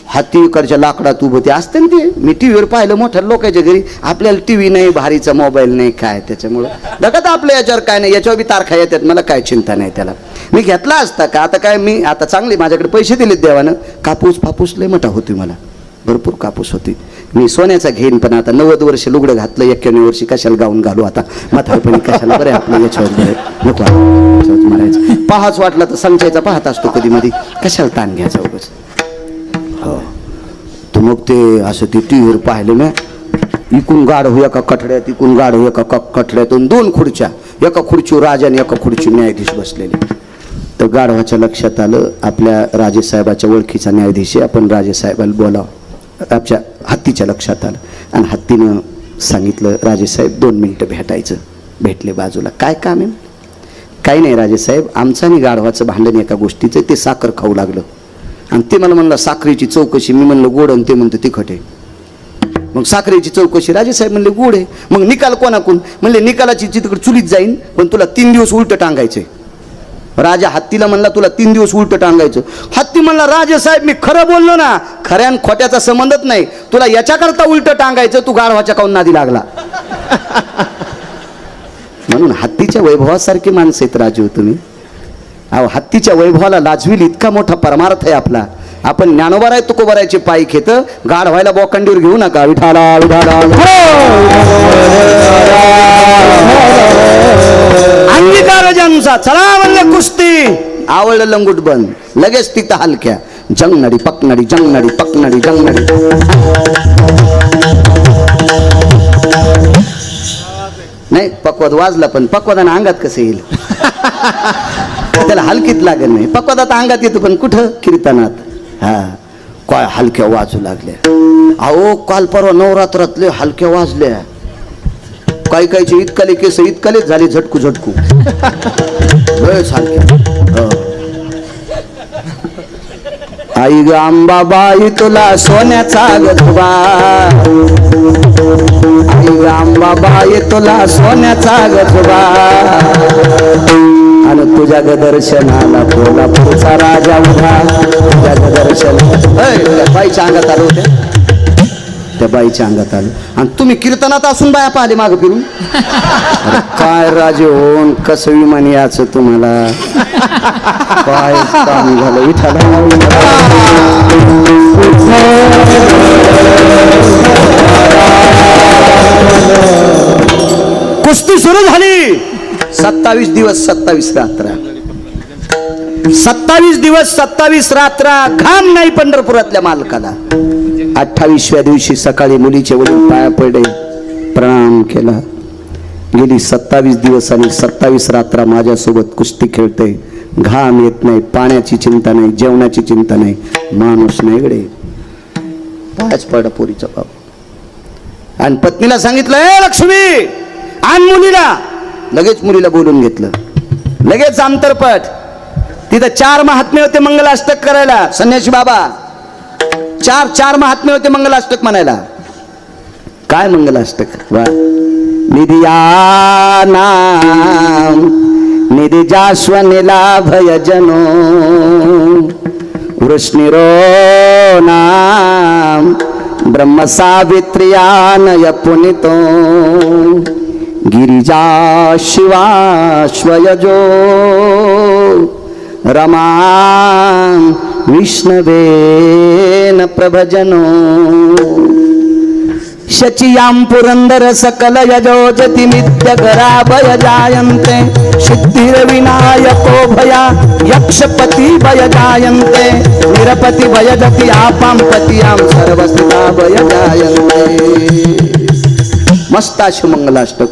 हत्ती इकडच्या लाकडात उभं ते असते ना, ते मी टीव्हीवर पाहिलं मोठ्या लोकांच्या घरी. आपल्याला टीव्ही नाही, भारीचा मोबाईल नाही, काय त्याच्यामुळं बघत आपल्या याच्यावर काय नाही, याच्यावर बी तारखा येतात, मला काय चिंता नाही त्याला. मी घेतला असता का, आता काय मी आता चांगली माझ्याकडे पैसे दिलेत देवानं. कापूस लय मोठा होती, मला भरपूर कापूस होती. मी सोन्याचा घेईन, पण आता 90 वर्ष लुगडं घातलं, 91 वर्षी कशाला गाऊन घालू आता, म्हातारपणी कशाला. बरं आपलं याच्यावर बरं नको मारायचं. पाहाच वाटला तर संचायचा पाहत असतो कधी मध्ये, कशाला ताण घ्यायचा उगाच. हो तर मग ते असं ते टीव्हीवर पाहिलं ना, इकून गाढ हो एका कठड्यात, इकून गाढ हो एका कठड्यातून 2 खुर्च्या, एका खुर्चीवर राजा आणि एका खुर्ची न्यायाधीश बसलेले. तर गाढवाच्या लक्षात आलं, आपल्या राजेसाहेबाच्या ओळखीचा न्यायाधीश आहे, आपण राजेसाहेबाला बोलावं. आपल्या हत्तीच्या लक्षात आलं, आणि हत्तीनं सांगितलं, राजेसाहेब 2 मिनिटं भेटायचं. भेटले बाजूला. काय काम आहे. काही नाही राजेसाहेब, आमचं आणि गाढवाचं भांडण एका गोष्टीचं, ते साखर खाऊ लागलं, आणि ते मला म्हणलं साखरेची चौकशी. मी म्हणलं गोड, आणि ते म्हणतं तिखट आहे. मग साखरेची चौकशी. राजेसाहेब म्हणले गोड आहे. मग निकाल कोणाकून. म्हणले निकालाची तिकडे चुलीत जाईन, पण तुला 3 दिवस उलट टांगायचंय. राजा हत्तीला म्हणला, तुला 3 दिवस उलट टांगायचं. हत्ती म्हणला, राजेसाहेब मी खरं बोललो ना, खऱ्या खोट्याचा संबंधच नाही, तुला याच्याकरता उलट टांगायचं, तू गाढवाच्या काऊन नादी लागला. म्हणून हत्तीच्या वैभवासारखी माणसं आहेत राजू तुम्ही. अहो हत्तीच्या वैभवाला लाजवील इतका मोठा परमार्थ आहे आपला. आपण ज्ञानोबाराय तुकोबारायचे पायी घेत, गाढ व्हायला बोकंडीवर घेऊ नका. विठाला विठाला अंगीकार ज्यांचा. चला म्हणले कुस्ती. आवडलं लंगूट बंद, लगेच तिथं हलक्या. जंगनडी पकनडी, जंगनडी पकनडी, जंगनडी. नाही पक्वाद वाजला, पण पक्वादानं अंगात कसं येईल. त्याला हलकीत लागत नाही. पक्वादात अंगात येतो, पण कुठं कीर्तनात. हा काय हलक्या वाजू लागल्या. अहो काल परवा नवरात्रातले हलक्या वाजल्या. काही काहीचे इतकाले केस इतकालेच झाले झटकू झटकू. लयच हलक्या. आई ग अंबाबाई तुला सोन्याचा गजबा. आई ग अंबाबाई तुला सोन्याचा गजबा. आणि तुझ्या ग दर्शनाला कोल्हापूरचा राजा उभा. तुझ्या ग दर्शन त्या बाईच्या अंगात आलो होत्या, त्या बाईच्या अंगात आलं. आणि तुम्ही कीर्तनात असून बाया पाहिले मागं फिरून. अरे काय राजे होऊन कसं विमान याचं तुम्हाला, काय काम झालं विठाला. कुस्ती सुरू झाली. 27 दिवस 27 रात्र, 27 दिवस 27 रात्र घाम नाही पंढरपुरातल्या मालकाला. 28व्या दिवशी सकाळी मुलीचे वडील पाया पडले, प्रणाम केला. गेली 27 दिवस आणि 27 रात्र माझ्यासोबत कुस्ती खेळते. घाम येत नाही, पाण्याची चिंता नाही, जेवणाची चिंता नाही, माणूस नाही गडे. पायाच पडा पोरीचा बाप. आणि पत्नीला सांगितलं, ए लक्ष्मी आण मुलीला. लगेच मुलीला बोलून घेतलं, लगेच अंतरपट. तिथं 4 महात्मे होते मंगलाष्टक करायला. संन्यासी बाबा 4 महात्मे होते मंगलाष्टक म्हणायला. काय मंगलाष्टक? वा निधिया नाम निधी जास्वनिला भयजनो वृष्णिरो नाम ब्रह्म सावित्र्यानय पुनितो गिरिजा शिवा स्वयजो रमा विष्णवेन प्रभजनो शचियां पुरंदर सकल यजोजति मित्यगराभय जायन्ते सिद्धिर्विनायको भया यक्षपति भय जायन्ते निरपति भयजति आपां पतियां सर्वस्थिता भय जायन्ते. मस्त अशी मंगलाष्टक.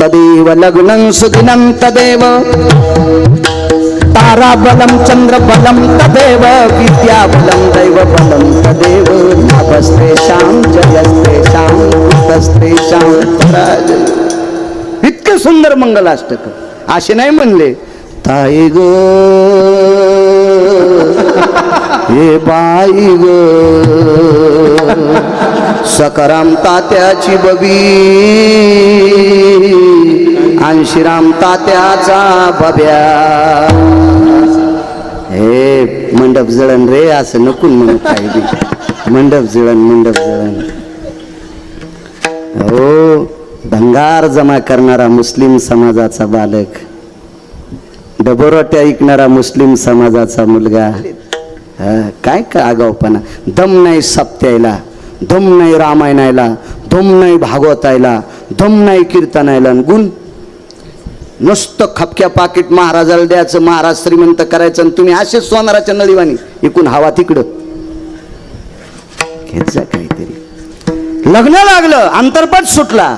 तदेव लग्नं सुदिनं तदेव ताराबलं चंद्रबलं तदेव विद्याबलं दैवबलं तदेव लाभस्तेषां जयस्तेषां कुतस्तेषां पराजय. इतकं सुंदर मंगलाष्टक. असे नाही म्हणले ताई ग हे बाई ग सकाराम तात्याची बबी आणि श्रीराम तात्याचा बब्या. हे मंडप जळण रे असं नको म्हणून काय बी. मंडप जळण मंडप जळण. हो भंगार जमा करणारा मुस्लिम समाजाचा बालक, डबोरोट्या ऐकणारा मुस्लिम समाजाचा मुलगा. काय का आगाऊपणा. दम नाही सप्त्यायला, दम नाही रामायणायला, दम नाही भागवतायला, दम नाही कीर्तनायला. गुण नुसतं खपक्या पाकिट महाराजाला द्यायचं, महाराज श्रीमंत करायचं, आणि तुम्ही असेच सोनाराच्या नळीवाणी इकून हवा तिकडं घेत जा काहीतरी. लग्न लागलं, अंतरपट सुटला.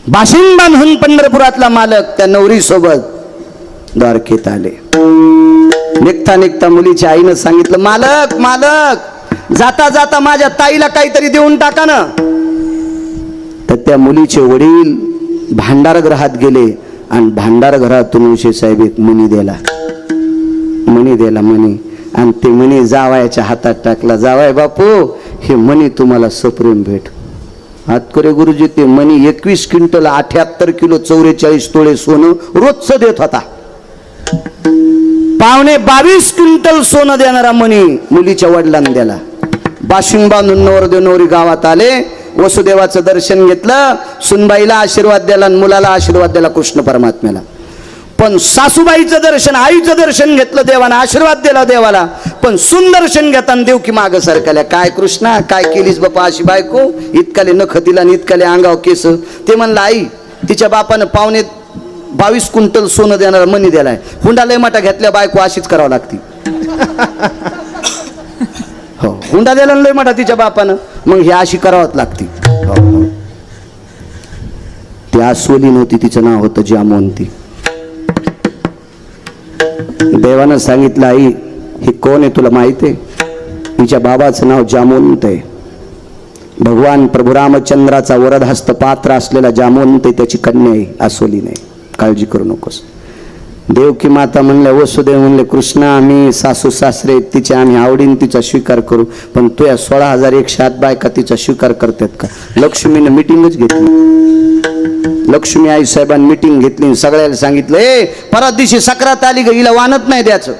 बाशिंग बांधून पंढरपुरातला मालक त्या नवरी सोबत द्वारकेत आले. निघता निघता मुलीच्या आईनं सांगितलं, मालक मालक जाता जाता माझ्या ताईला काहीतरी देऊन टाका ना. तर त्या मुलीचे वडील भांडारगृहात गेले आणि भांडारगृहातून उशे साहेब एक मणी दिला, मणी. आणि ते मणी जावायच्या हातात टाकला. जावाय बापू हे मणी तुम्हाला सप्रेम भेट. हातकरे गुरुजी ते मणी 21 क्विंटल 78 किलो 44 तोळे सोनं रोजचं देत होता. पावणे 22 क्विंटल सोनं देणारा मणी मुलीच्या वडिलांना दिला. बाशिंग बांधून नवरदेव नवरी गावात आले. वसुदेवाचं दर्शन घेतलं, सुनबाईला आशीर्वाद दिला आणि मुलाला आशीर्वाद दिला कृष्ण परमात्म्याला. पण सासूबाईचं दर्शन, आईचं दर्शन घेतलं देवानं, आशीर्वाद दिला देवाला. पण सुन दर्शन घेताना देव की माग सरकल्या. काय कृष्णा काय केलीस बापा अशी बायको, इतकाले नख दिला आणि इतकाले अंगाव केस. ते म्हणलं आई तिच्या बापानं पावणे 22 क्विंटल सोनं देणारा मणी दिलाय. हुंडा लय मोठा घेतल्या बायको अशीच करावं लागती. हो हुंडा दिला लय मोठा तिच्या बापानं, मग हे अशी करावंच लागती. ती आसोली नव्हती, तिचं नाव होतं जामवंती. देवानं सांगितलं आई हे कोण आहे तुला माहिती आहे? हिच्या बाबाचं नाव जामवंत आहे. भगवान प्रभू रामचंद्राचा वरदहस्त पात्र असलेला जामवंत त्याची कन्या आहे, आसोली नाही. काळजी करू नकोस. देवकी माता म्हणल्या, वसुदेव म्हणले, कृष्णा आम्ही सासू सासरे तिचे आम्ही आवडीन तिचा स्वीकार करू, पण तो या 16,108 बायका तिचा स्वीकार करतात का? लक्ष्मीने मिटिंगच घेतली. लक्ष्मी आई साहेबांनी मिटिंग घेतली, सगळ्याला सांगितलं, परत दिवशी सक्रात आली ग, हिला वानत नाही द्यायचं.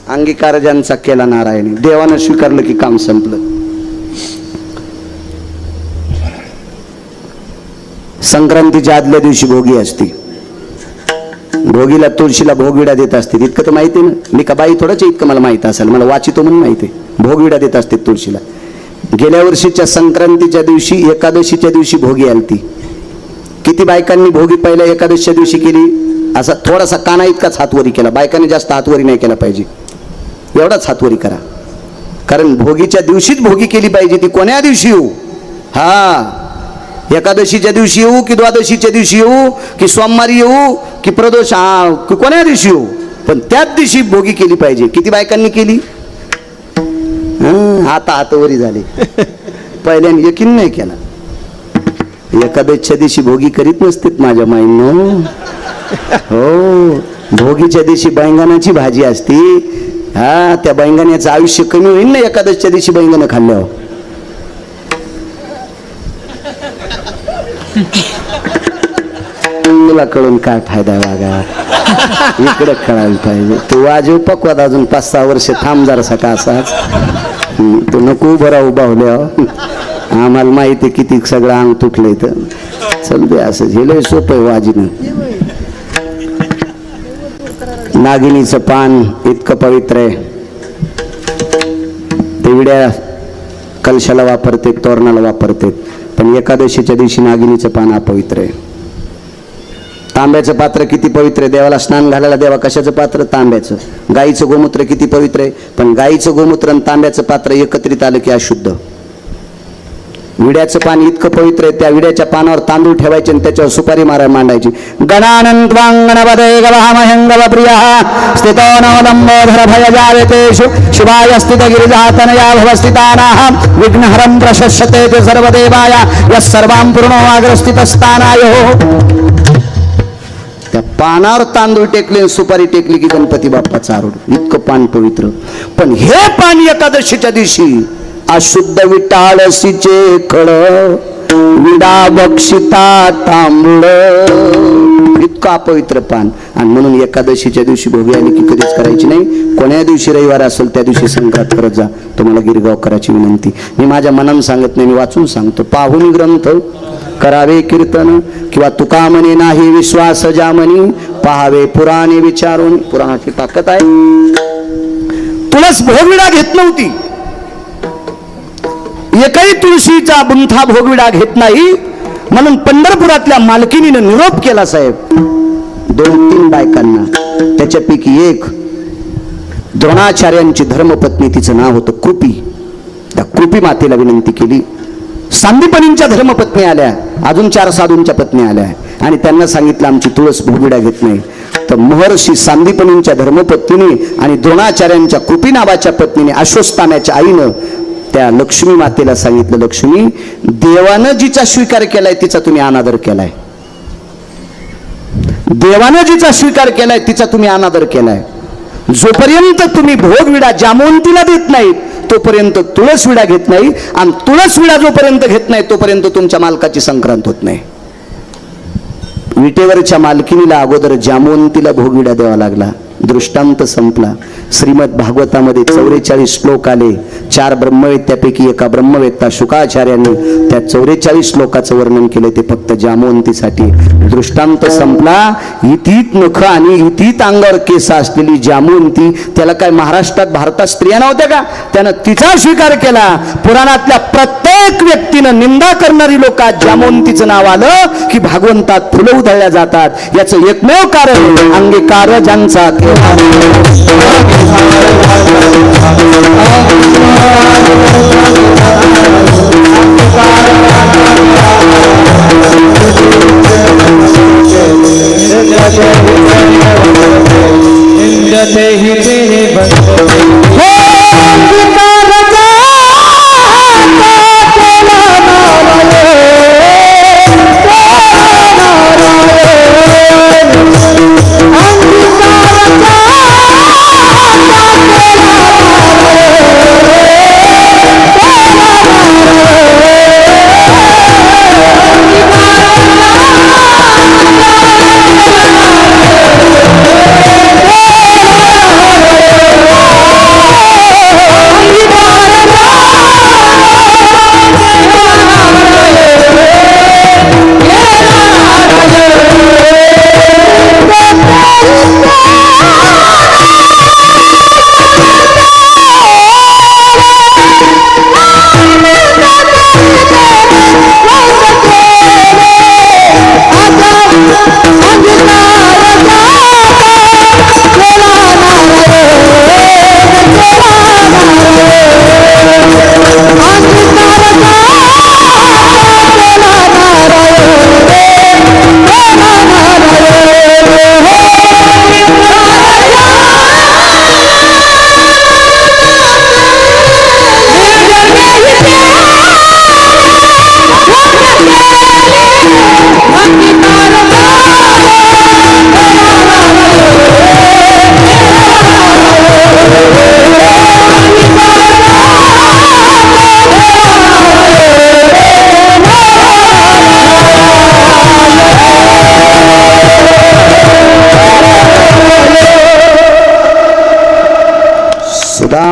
अंगीकार ज्यांचा केला नारायणी, देवानं स्वीकारलं की काम संपलं. संक्रांतीच्या आदल्या दिवशी भोगी असते. भोगीला तुळशीला भोगविडा देत असते, इतकं तर माहिती ना. मी का बाई थोडंच इतकं मला माहित असेल, मला वाचितो म्हणून माहिती आहे. भोगविडा देत असते तुळशीला. गेल्या वर्षीच्या संक्रांतीच्या दिवशी एकादशीच्या दिवशी भोगी आलती. किती बायकांनी भोगी पहिल्या एकादशीच्या दिवशी केली? असा थोडासा काना इतकाच हातवरी केला. बायकांनी जास्त हातवरी नाही केला पाहिजे, एवढाच हातवरी करा. कारण भोगीच्या दिवशीच भोगी केली पाहिजे. ती कोण्या दिवशी येऊ? हा, एकादशीच्या दिवशी येऊ की द्वादशीच्या दिवशी येऊ की सोमवारी येऊ की प्रदोष, की कोण्या दिवशी येऊ, पण त्याच दिवशी भोगी केली पाहिजे. किती बायकांनी केली? आता हातवरी झाले. पहिल्याने यकीन नाही केला. एकादशीच्या दिवशी भोगी करीत नसतेत माझ्या माईनं. हो, भोगीच्या दिवशी बैंगणाची भाजी असते. हा, त्या बैंगण्याचं आयुष्य कमी होईल ना एकादशीच्या दिवशी बैंगण खाल्ल्यावर. तुला कळून काय फायदा वागा, इकडे कळायला पाहिजे. तू वाजव पकवाद अजून 5-6 वर्ष थांब जरा सकाळचाच. तू नको उभं राहू बाहुल्या, आम्हाला माहिती किती सगळं अंग तुटलंय. तर चल दे, असं झेलय सोपं आहे वाजीनं. नागिनीचं पान इतकं पवित्र आहे. ते विड्या कलशाला वापरते, तोरणाला वापरते, पण एकादशीच्या दिवशी नागिनीचं पान अपवित्र आहे. तांब्याचं पात्र किती पवित्र आहे. देवाला स्नान घालायला देवा कशाचं पात्र? तांब्याचं. गाईचं गोमूत्र किती पवित्र आहे, पण गाईचं गोमूत्र आणि तांब्याचं पात्र एकत्रित आलं की अशुद्ध. विड्याचं पान इतकं पवित्र आहे, त्या विड्याच्या पानावर तांदूळ ठेवायचे आणि त्याच्यावर सुपारी मांडायची. गणानंत्वांगणपदे गवामहेंगवप्रियः स्थितो नवलंबोधर भयजायतेषु शिवाय स्थित गिरिजातनया भवस्थितानाः विघ्नहरं प्रशस्यते ते सर्वदेवाय यः सर्वां पूर्णो अग्रस्थितस्थानायो. त्या पानावर तांदूळ टेकले, सुपारी टेकली की गणपती बाप्पाचा आरूढ. इतकं पान पवित्र. पण हे पान एकादशीच्या दिवशी अशुद्ध विटाळसीचे खळ, विडा बक्षिता तांबूळ, इतकं अपवित्र पान. आणि म्हणून एकादशीच्या दिवशी भोगी आली की कधीच करायची नाही. कोण्या दिवशी रविवार असेल त्या दिवशी संक्रांत करत जा. तुम्हाला गिरगावकराची विनंती. मी माझ्या मनानं सांगत नाही, मी वाचून सांगतो. पाहुनी ग्रंथ करावे कीर्तन, किंवा तुका म्हणे नाही विश्वास जामनी, पहावे पुराणे विचारून. पुराणाची ताकद आहे. तुळस भोगविडा घेत नव्हती. एकही तुळशीचा बुंथा भोगविडा घेत नाही, म्हणून पंढरपुरातल्या मालकिनीनं निरोप केला साहेब 2-3 बायकांना. त्याच्यापैकी एक द्रोणाचार्यांची धर्मपत्नी, तिचं नाव होतं कृपी. त्या कृपी मातेला विनंती केली. सांदीपनींच्या धर्मपत्नी आल्या, अजून 4 साधूंच्या पत्नी आल्या, आणि त्यांना सांगितलं आमची तुळस भोगविडा घेत नाही. तर महर्षी सांदीपनींच्या धर्मपत्नीने आणि द्रोणाचार्यांच्या कृपी नावाच्या पत्नीने, अश्वत्थाम्याच्या आईनं त्या लक्ष्मी मातेला सांगितलं, लक्ष्मी, देवानं जिचा स्वीकार केलाय तिचा तुम्ही अनादर केलाय. देवानं जिचा स्वीकार केलाय तिचा तुम्ही अनादर केलाय. जोपर्यंत तुम्ही भोगविडा जामवंतीला देत नाही तोपर्यंत तुळस विडा घेत नाही, आणि तुळस विडा जोपर्यंत घेत नाही तोपर्यंत तुमच्या मालकाची संक्रांत होत नाही. विटेवरच्या मालकिनीला अगोदर जामवंतीला भोगविडा द्यावा लागला. दृष्टांत संपला. श्रीमद भागवतामध्ये 44 श्लोक आले. 4 ब्रह्मवेद, त्यापैकी एका ब्रह्मवेत्ता शुकाचार्यांनी त्या 44 श्लोकाचं वर्णन केले. ते फक्त जामवंतीसाठी. दृष्टांत संपला. इतीत नख आणि इतीत अंगावर केस असलेली जामवंती, त्याला काय महाराष्ट्रात भारतात स्त्रिया नव्हत्या का? त्यानं तिचा स्वीकार केला. पुराणातल्या प्रत्येक व्यक्तीनं निंदा करणारी लोक जामवंतीचं नाव आलं की भागवंतात फुलं उधळल्या जातात. याचं एकमेव कारण अंगीकार ज्यांचा केला. I'm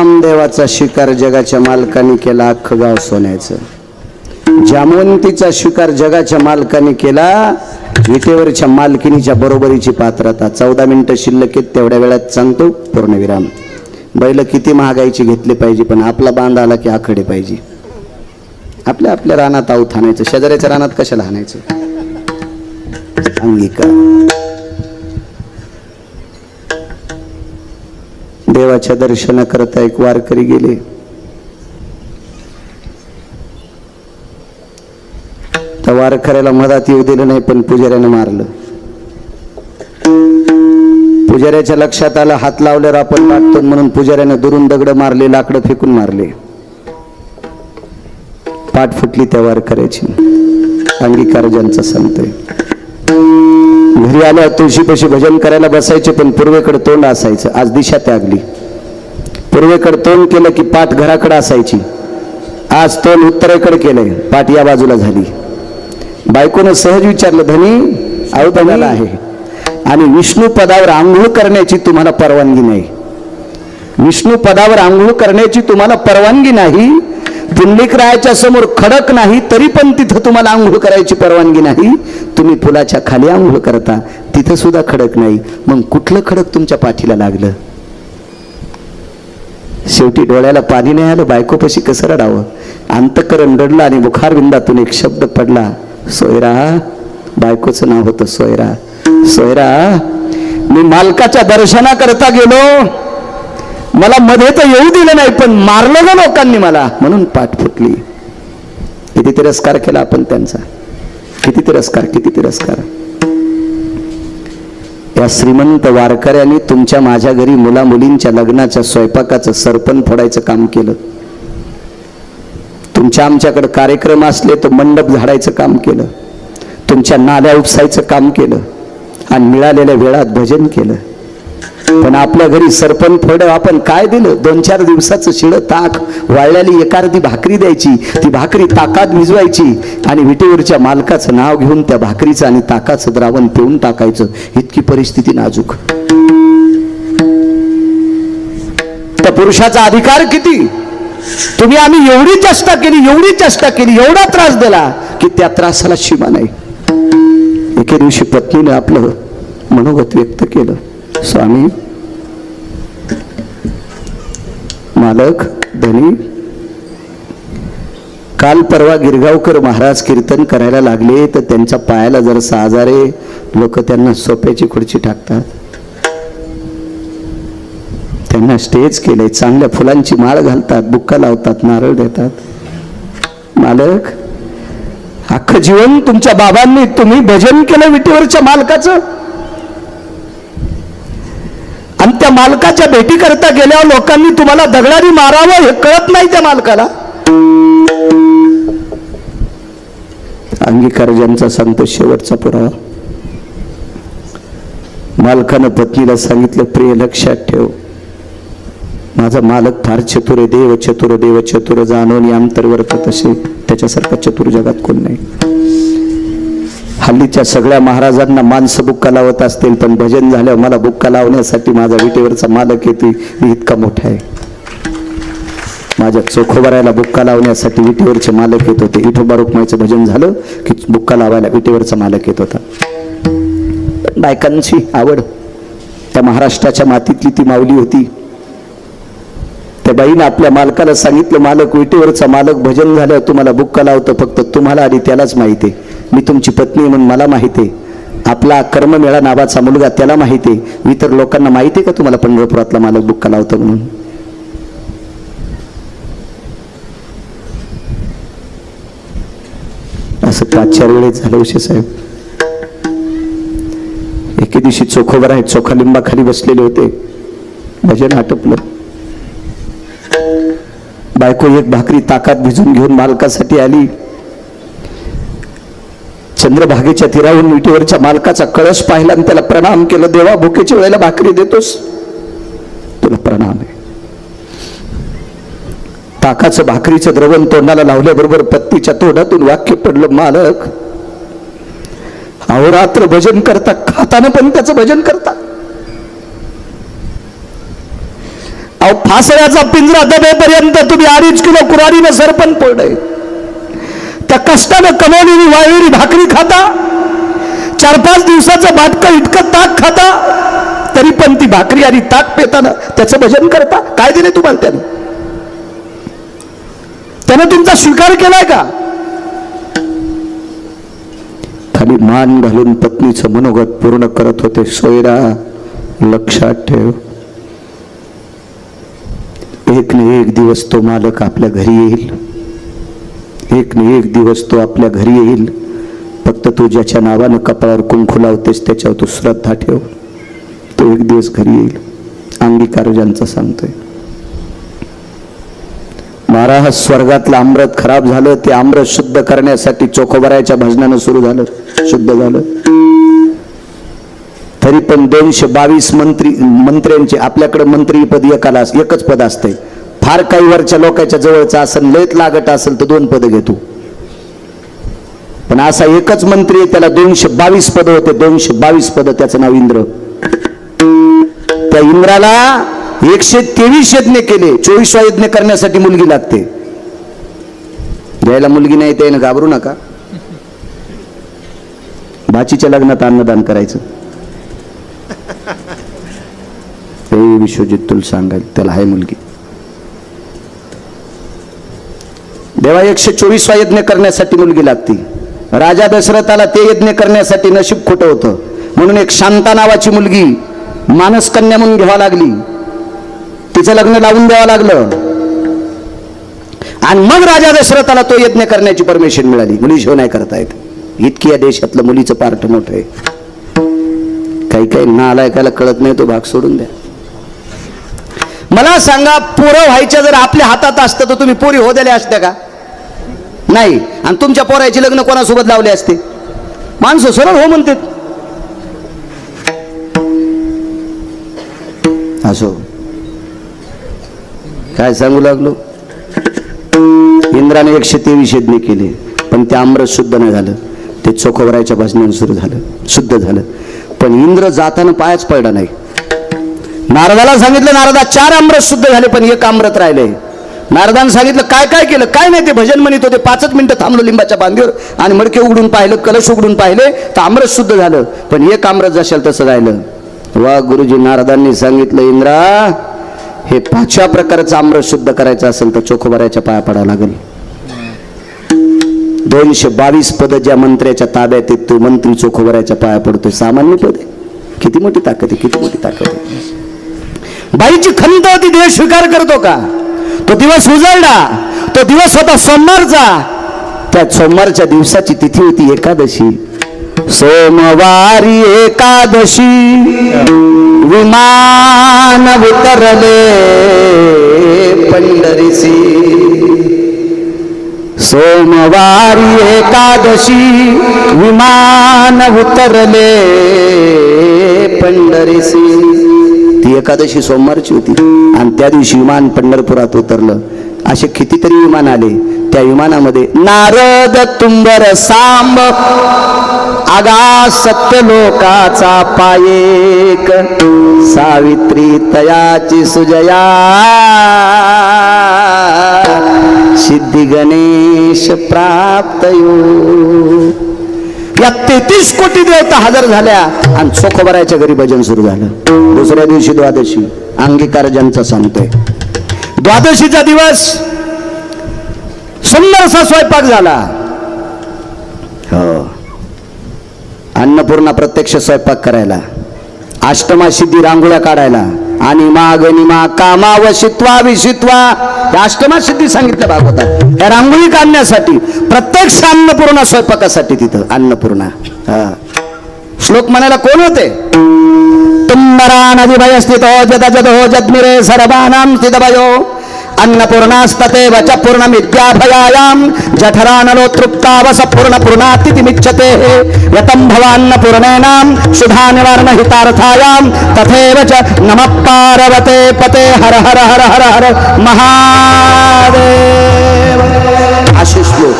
नामदेवाचा शिकार जगाच्या मालकाने केला, अख्खं गाव सोन्याचं. जामवंतीचा शिकार जगाच्या मालकाने केला, विटेवरच्या मालकिनीच्या बरोबरीची पात्रता. 14 मिनिटं शिल्लक आहेत, तेवढ्या वेळात सांगतो पूर्णविराम. बैल किती महागाईची घेतली पाहिजे, पण आपला बांध आला की आखडे पाहिजे. आपल्या आपल्या रानात आऊत हाणायचं, शेजाऱ्याच्या रानात कशाला हाणायचं. अंगीकार. देवाच्या दर्शनाकरता एक वारकरी गेले. त्या वारकऱ्याला मधात येऊ दिलं नाही, पण पुजाऱ्यानं मारलं. पुजाऱ्याच्या लक्षात आलं, हात लावल्यावर आपण लागतो म्हणून पुजाऱ्यानं दुरून दगड मारले, लाकडं फेकून मारले. पाठ फुटली त्या वारकऱ्याची. अंगीकार ज्यांचा सांगतोय. घरी आल्या तुळशीपाशी भजन करायला बसायचे, पण पूर्वेकडे तोंड असायचं. आज दिशा त्यागली. पूर्वेकडे तोंड केलं की पाठ घराकडे असायची. आज तोंड उत्तरेकडे केलंय, पाठ या बाजूला झाली. बायकोनं सहज विचारलं, धनी अवतनाला आहे आणि विष्णू पदावर आंघोळ करण्याची तुम्हाला परवानगी नाही. विष्णू पदावर आंघोळ करण्याची तुम्हाला परवानगी नाही. पुंडलिकरायाच्या समोर खडक नाही, तरी पण तिथं तुम्हाला आंघोळ करायची परवानगी नाही. तुम्ही पुलाच्या खाली आंघोळ करता, तिथं सुद्धा खडक नाही. मग कुठलं खडक तुमच्या पाठीला लागलं. शेवटी डोळ्याला पाणी नाही आलं, बायकोपाशी कसं रडावं. अंतकरण रडलं आणि बुखारविंदातून एक शब्द पडला, सोयरा. बायकोचं नाव होतं सोयरा. सोयरा, मी मालकाच्या दर्शनाकरता गेलो, मला मध्ये तर येऊ दिलं नाही, पण मारलं ना लोकांनी मला, म्हणून पाठ फुटली. किती तिरस्कार केला आपण त्यांचा. किती तिरस्कार, किती तिरस्कार. या श्रीमंत वारकऱ्यांनी तुमच्या माझ्या घरी मुला मुलींच्या लग्नाच्या स्वयंपाकाचं सरपण फोडायचं काम केलं. तुमच्या आमच्याकडे कार्यक्रम असले तर मंडप झाडायचं काम केलं. तुमच्या नाल्या उपसायचं काम केलं आणि मिळालेल्या वेळात भजन केलं. पण आपल्या घरी सरपण फोड आपण काय दिलं. 2-4 दिवसाचं शिळं ताक, वाळलेली एखादी भाकरी द्यायची. ती भाकरी ताकात भिजवायची आणि विटेवरच्या मालकाचं नाव घेऊन त्या भाकरीचं आणि ताकाचं द्रावण पिऊन टाकायचं. इतकी परिस्थिती नाजूक. त्या पुरुषाचा अधिकार किती. तुम्ही आम्ही एवढी चेष्टा केली, एवढी चेष्टा केली, एवढा त्रास दिला की त्या त्रासाला सीमा नाही. एके दिवशी पत्नीने आपलं मनोगत व्यक्त केलं, स्वामी, मालक, धनी, काल परवा गिरगावकर महाराज कीर्तन करायला लागले तर त्यांच्या पायाला जर आजारे, लोक त्यांना सोप्याची खुर्ची टाकतात. त्यांना स्टेज केले, चांगल्या फुलांची माळ घालतात, बुक्का लावतात, नारळ देतात. मालक, अख्खं जीवन तुमच्या बाबांनी तुम्ही भजन केलं विटेवरच्या मालकाचं, आणि त्या मालकाच्या भेटी करता गेल्यावर लोकांनी तुम्हाला दगडाने मारावं हे कळत नाही त्या मालकाला. अंगीकार ज्यांचा सांगतो शेवटचा पुरावा. मालकानं पत्नीला सांगितलं, प्रिय लक्षात ठेव, माझा मालक फार चतुर आहे. देव चतुर, देव चतुर, जाणून अंतर्वर्त तसे त्याच्यासारखा चतुर जगात कोण नाही. हल्लीच्या सगळ्या महाराजांना माणसं बुक्का लावत असतील, पण भजन झाल्यावर मला बुक्का लावण्यासाठी माझा विटेवरचा मालक येते, मी इतका मोठा आहे. माझ्या चोखोबरायला बुक्का लावण्यासाठी विटेवरचे मालक येत होते. विठोबा रुक्माईचं भजन झालं की बुक्का लावायला विटेवरचा मालक येत होता. बायकांची आवड, त्या महाराष्ट्राच्या मातीतली ती माऊली होती. त्या बाईनं आपल्या मालकाला सांगितलं, मालक, विटेवरचा मालक भजन झाल्यावर तुम्हाला बुक्का लावतो, फक्त तुम्हाला आणि त्यालाच माहिती आहे. मी तुमची पत्नी म्हणून मला माहिती आहे. आपला कर्ममेळा नावाचा मुलगा त्याला माहिती आहे. इतर लोकांना माहिती आहे का तुम्हाला पंढरपुरातला मालक बुक्का लावतो म्हणून. असं 5-4 वेळेस झालं उशे साहेब. एके दिवशी चोखोबर आहेत, चोखा लिंबाखाली बसलेले होते, भजन आटपलं. बायको एक भाकरी ताकात भिजून घेऊन मालकासाठी आली. चंद्रभागेच्या तीरावरून विटेवरच्या मालकाचा कळस पाहिला आणि त्याला प्रणाम केलं. देवा, भुकेच्या वेळेला भाकरी देतोस, तुला प्रणाम आहे. ताकाचं भाकरीचं द्रवण तोंडाला लावल्याबरोबर पत्नीच्या तोंडातून वाक्य पडलं, मालक, अहोरात्र भजन करता, खाताना पण त्याचं भजन करता. अहो फासळ्याचा पिंजरा दबेपर्यंत तुम्ही 2.5 किलो कुऱ्हाडीनं सरपण पडलंय. त्या कष्टानं कमवलेली वाळलेली भाकरी खाता, 4-5 दिवसाचं बाटकं इतकं ताक खाता, तरी पण ती भाकरी आणि ताक पेताना त्याचं भजन करता. काय दिले तुम्हाला त्यानं तुमचा स्वीकार केलाय का? खाली मान घालून पत्नीचं मनोगत पूर्ण करत होते. सोयरा लक्षात ठेव, एक न एक दिवस तो मालक आपल्या घरी येईल. एक न एक दिवस तो आपल्या घरी येईल. फक्त तू ज्याच्या नावानं कपाळावर कुंकू लावतेस त्याच्यावर तू श्रद्धा ठेव. तो एक दिवस घरी येईल. अंगीकार ज्यांचा सांगतोय. महाराज स्वर्गातलं अमृत खराब झालं, ते अमृत शुद्ध करण्यासाठी चोखोबरायच्या भजनानं सुरू झालं, शुद्ध झालं. तरी पण 222 मंत्र्यांचे आपल्याकडे मंत्रीपद एकाला एकच पद असते. फार काही वरच्या लोकांच्या जवळचं असेल, लयत लागत असेल तर 2 पद घेतो. पण असा एकच मंत्री आहे, त्याला 222 पद होते. 222 पद, त्याचं नाव इंद्र. त्या इंद्राला 123 यज्ञ केले. 24 यज्ञ करण्यासाठी मुलगी लागते. ज्याला मुलगी नाही त्याने घाबरू नका. भाचीच्या लग्नात अन्नदान करायचं. विश्वजित तुला सांगायला, त्याला आहे मुलगी. देवा 124 यज्ञ करण्यासाठी मुलगी लागती. राजा दशरथाला ते यज्ञ करण्यासाठी नशीब खोटं होतं, म्हणून एक शांता नावाची मुलगी मानसकन्या म्हणून घ्यावा लागली. तिचं लग्न लावून द्यावं लागलं आणि मग राजा दशरथाला तो यज्ञ करण्याची परमिशन मिळाली. मुलीशिवाय नाही करता येत. इतकी या देशातलं मुलीचं पार्ट मोठं आहे. काही काही नालायकाला कळत नाही, तो भाग सोडून द्या. मला सांगा, पोरं व्हायच्या जर आपल्या हातात असतं तर तुम्ही पोरी हो दिल्या असत्या का? नाही. आणि तुमच्या पोराचे लग्न कोणासोबत लावले असते? माणसं सरळ हो म्हणतात. असो काय सांगू लागलो. इंद्राने 123 यज्ञ केले, पण ते अमृत शुद्ध नाही झालं. ते चोखोबरायच्या भजनानं सुरू झालं, शुद्ध झालं. पण इंद्र जाताना पायच पडला नाही. नारदाला सांगितलं, नारदा 4 अमृत शुद्ध झाले, पण 1 अमृत राहिले. नारदानं सांगितलं, काय काय केलं? काय नाही, ते भजन म्हणत होते. 5 मिनिटं थांबलो लिंबाच्या बांधीवर आणि मडके उघडून पाहिलं, कलश उघडून पाहिले तर अमृत शुद्ध झालं, पण 1 अमृत जशाल तसं राहिलं. वा गुरुजी नारदांनी सांगितलं, इंद्रा हे 5व्या प्रकारचं अमृत शुद्ध करायचं असेल तर चोखोबरायच्या पाया पडावं लागेल. 222 पद ज्या मंत्र्याच्या ताब्यात आहेत, तो मंत्री चोखोबरायच्या पाया पडतोय. सामान्य पद आहे. किती मोठी ताकद आहे, किती मोठी ताकद आहे. बाईची खंत होती, देव स्वीकार करतो का? तो दिवस उजळला. तो दिवस होता सोमवारचा. त्या सोमवारच्या दिवसाची तिथी होती एकादशी. सोमवारी एकादशी विमान उतरले पंढरीसी. सोमवारी एकादशी विमान उतरले पंढरीसी. ती एकादशी सोमवारची होती आणि त्या दिवशी विमान पंढरपुरात उतरलं. असे कितीतरी विमान आले. त्या विमानामध्ये नारद तुंबर सांब आगा सत्यलोकाचा पायेक. सावित्री तयाची सुजया सिद्धी गणेश प्राप्तयो. या 33 कोटी देवता हजर झाल्या आणि चोखोबरायच्या घरी भजन सुरू झालं. दुसऱ्या दिवशी द्वादशी. अंगीकार ज्यांचा सांगतोय. द्वादशीचा दिवस सुंदरसा स्वयंपाक झाला. हो, अन्नपूर्णा प्रत्यक्ष स्वयंपाक करायला, अष्टमा सिद्धी रांगोळ्या काढायला, आणि मागनिमा कामा वशित्वा विशित्वा, या अष्टमा सिद्धी सांगितल्या भागवतात. या रांगोळी काढण्यासाठी प्रत्यक्ष अन्नपूर्णा स्वयंपाकासाठी तिथं अन्नपूर्णा. श्लोक म्हणायला कोण होते? तुम्बरा नदी भय स्थितो जद जद हो जद्मिरे सर्वानां स्थित भयो. अन्नपूर्णास्तते वच पूर्णमिद्याभयायां जठरानलो तृप्तावस पूर्णपूर्णातिथिमिच्छते. यतं भवान्नपूर्णेनां सुधा निवारण हितार्थायां तथैव च नमः पार्वते पते हर हर हर हर हर महादेव. असे श्लोक.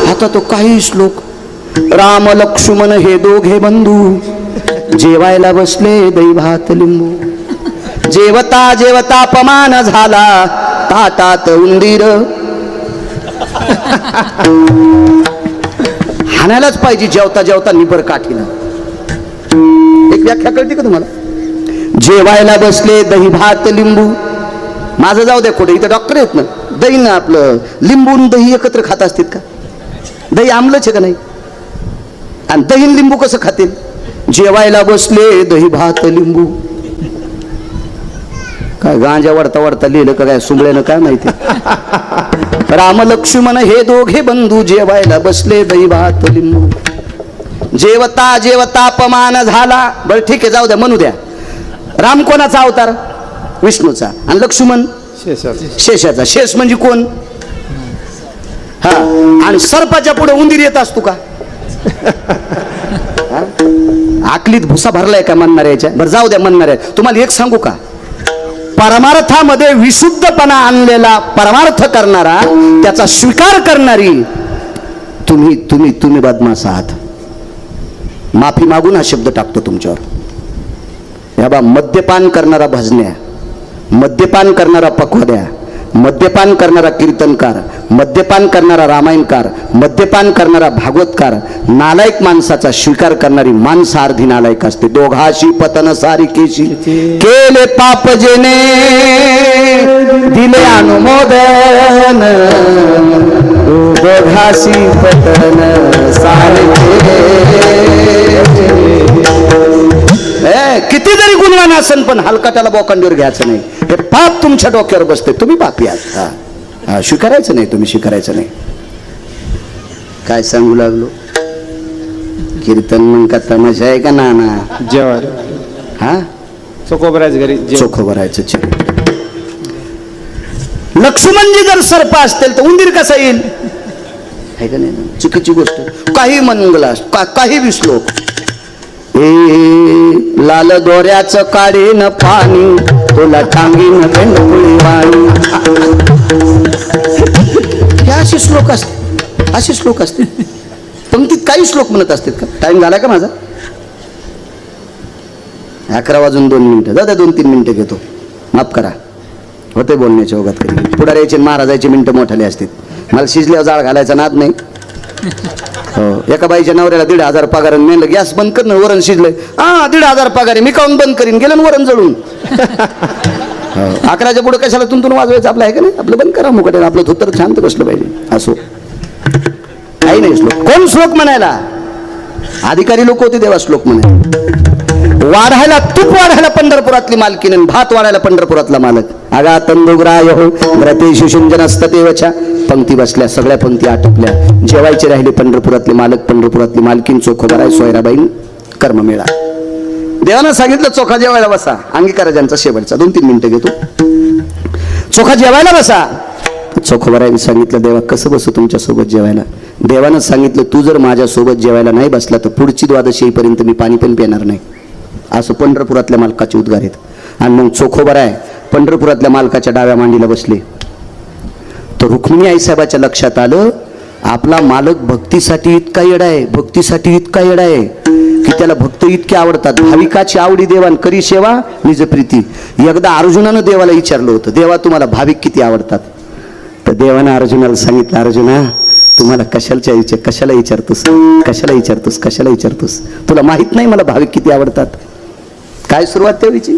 आता तो काही श्लोक. राम लक्ष्मण हे दोघे बंधू जेवायला बसले दैवात लिंबू. जेवता जेवता अपमान झाला ताटात उंदीर. हाणायलाच पाहिजे जेवता जेवता निबर काठीनं. एक व्याख्या कळते का तुम्हाला? जेवायला बसले दही भात लिंबू. माझं जाऊ द्या कुठे, इथं डॉक्टर आहेत ना. दही ना आपलं लिंबू दही एकत्र खात असतील का? दही आमलंच आहे का नाही? आणि दही लिंबू कसं खातील? जेवायला बसले दही भात लिंबू. काय गांजा वडता वडता लिहिलं का काय सुंबळेनं काय माहिती. राम लक्ष्मण हे दोघे बंधू जेवायला बसले दही भात लिंबू. जेवता जेवता अपमान झाला. बरं ठीक आहे, जाऊ द्या, म्हणू द्या. राम कोणाचा अवतार? विष्णूचा. आणि लक्ष्मण शेषाचा. शेष म्हणजे कोण? हा. आणि सर्पाच्या पुढे उंदीर येत असतो का? आकलीत भुसा भरलाय का म्हणणाऱ्याच्या? बरं जाऊ द्या म्हणणाऱ्या. तुम्हाला एक सांगू का? परमार्थामध्ये विशुद्धपणा आणलेला परमार्थ करणारा, त्याचा स्वीकार करणारी तुम्ही तुम्ही तुम्ही बदमाश आहात. माफी मागून हा शब्द टाकतो तुमच्यावर. या बा, मद्यपान करणारा भजन्या, मद्यपान करणारा पखवाद्या, मद्यपान करणारा कीर्तनकार, मद्यपान करणारा रामायणकार, मद्यपान करणारा भागवतकार, नालायक माणसाचा स्वीकार करणारी माणसं अर्धी नालायक असते. दोघाशी पतन सारिकेशी केले पाप जेने दिले अनुमोदन. दोघाशी पतन सारिके. किती जरी गुणवान असेल पण हलकटाला बोकांडीवर घ्यायचं नाही. हे पाप तुमच्या डोक्यावर बसते. तुम्ही पापी आहात. हा, स्वीकारायचं नाही. तुम्ही स्वीकारायचं नाही. काय सांगू लागलो? कीर्तन मग का तमाशा आहे का नाना? जेवण. हा, चोखोबरायचं घरी. चोखोबरायचं. लक्ष्मणजी जर सर्प असतील तर उंदीर कसा येईल? आहे का नाही? चुकीची गोष्ट. काही मनगला काही विश्लोक. लाल दोऱ्याचं काढीन पाणी तुला टांगीन भेंडकुळी वाणी. हे असे श्लोक असते, असे श्लोक असते. पंक्तीत काही श्लोक म्हणत असतात का? टाइम झाला का माझा? 11 वाजून 2 मिनिटं. जाऊ द्या, 2-3 मिनिटं घेतो. माफ करा, होते बोलण्याच्या ओघात. कधी पुढाऱ्याचे महाराजाचे मिनिटं मोठाले असतात. मला शिजल्यावर जाळ घालायचा नाद नाही. हो, एका बाईच्या नवऱ्याला 1,500 पगार. मी गॅस बंद कर ना, वरण शिजलंय. हा, 1,500 पगार आहे, मी काऊन बंद करीन? गेलं ना वरण जळून. 11च्या पुढे कशाला तुंतून वाजवायचं? आपलं आहे का नाही? आपलं बंद करा मुकटे. आपलं धोतर शांत बसलं पाहिजे. असो, काही नाही श्लोक. कोण श्लोक म्हणायला? अधिकारी लोक होते तेव्हा श्लोक म्हणायला. वाढायला तूप वाढायला पंढरपुरातली मालकीन, भात वाढायला पंढरपुरातला मालक. आगा तंदुग्राय हो व्रतेषु शुंजनस्ततेवच्या. पंक्ती बसल्या, सगळ्या पंक्ती आटोपल्या. जेवायचे राहिले पंढरपुरातले मालक, पंढरपुरातली मालकीन, चोखोबराय सोयराबाईन कर्ममेळा. देवानं सांगितलं चोखा जेवायला बसा. अंगीकाराजांचा शेवटचा 2-3 मिनिटं घेतो. चोखा जेवायला बसा. चोखोबरायने सांगितलं, देवा कसं बसू तुमच्या सोबत जेवायला? देवानं सांगितलं, तू जर माझ्या सोबत जेवायला नाही बसला तर पुढची द्वादशी येईपर्यंत मी पाणी पण पिणार नाही. असं पंढरपुरातल्या मालकाचे उद्गार आहेत. आणि मग चोखोबराय पंढरपुरातल्या मालकाच्या डाव्या मांडीला बसले. तर रुक्मिणी आईसाहेबाच्या लक्षात आलं, आपला मालक भक्तीसाठी इतका येडा आहे, भक्तीसाठी इतका येडा आहे की त्याला भक्त इतके आवडतात. भाविकाची आवडी देवान करी सेवा निज प्रीती. एकदा अर्जुनानं देवाला विचारलं होतं, देवा तुम्हाला भाविक किती आवडतात? तर देवानं अर्जुनाला सांगितलं, अर्जुना तुम्हाला कशाला विचारतोस? कशाला विचारतोस? तुला माहित नाही मला भाविक किती आवडतात? काय सुरुवात तेवढीची?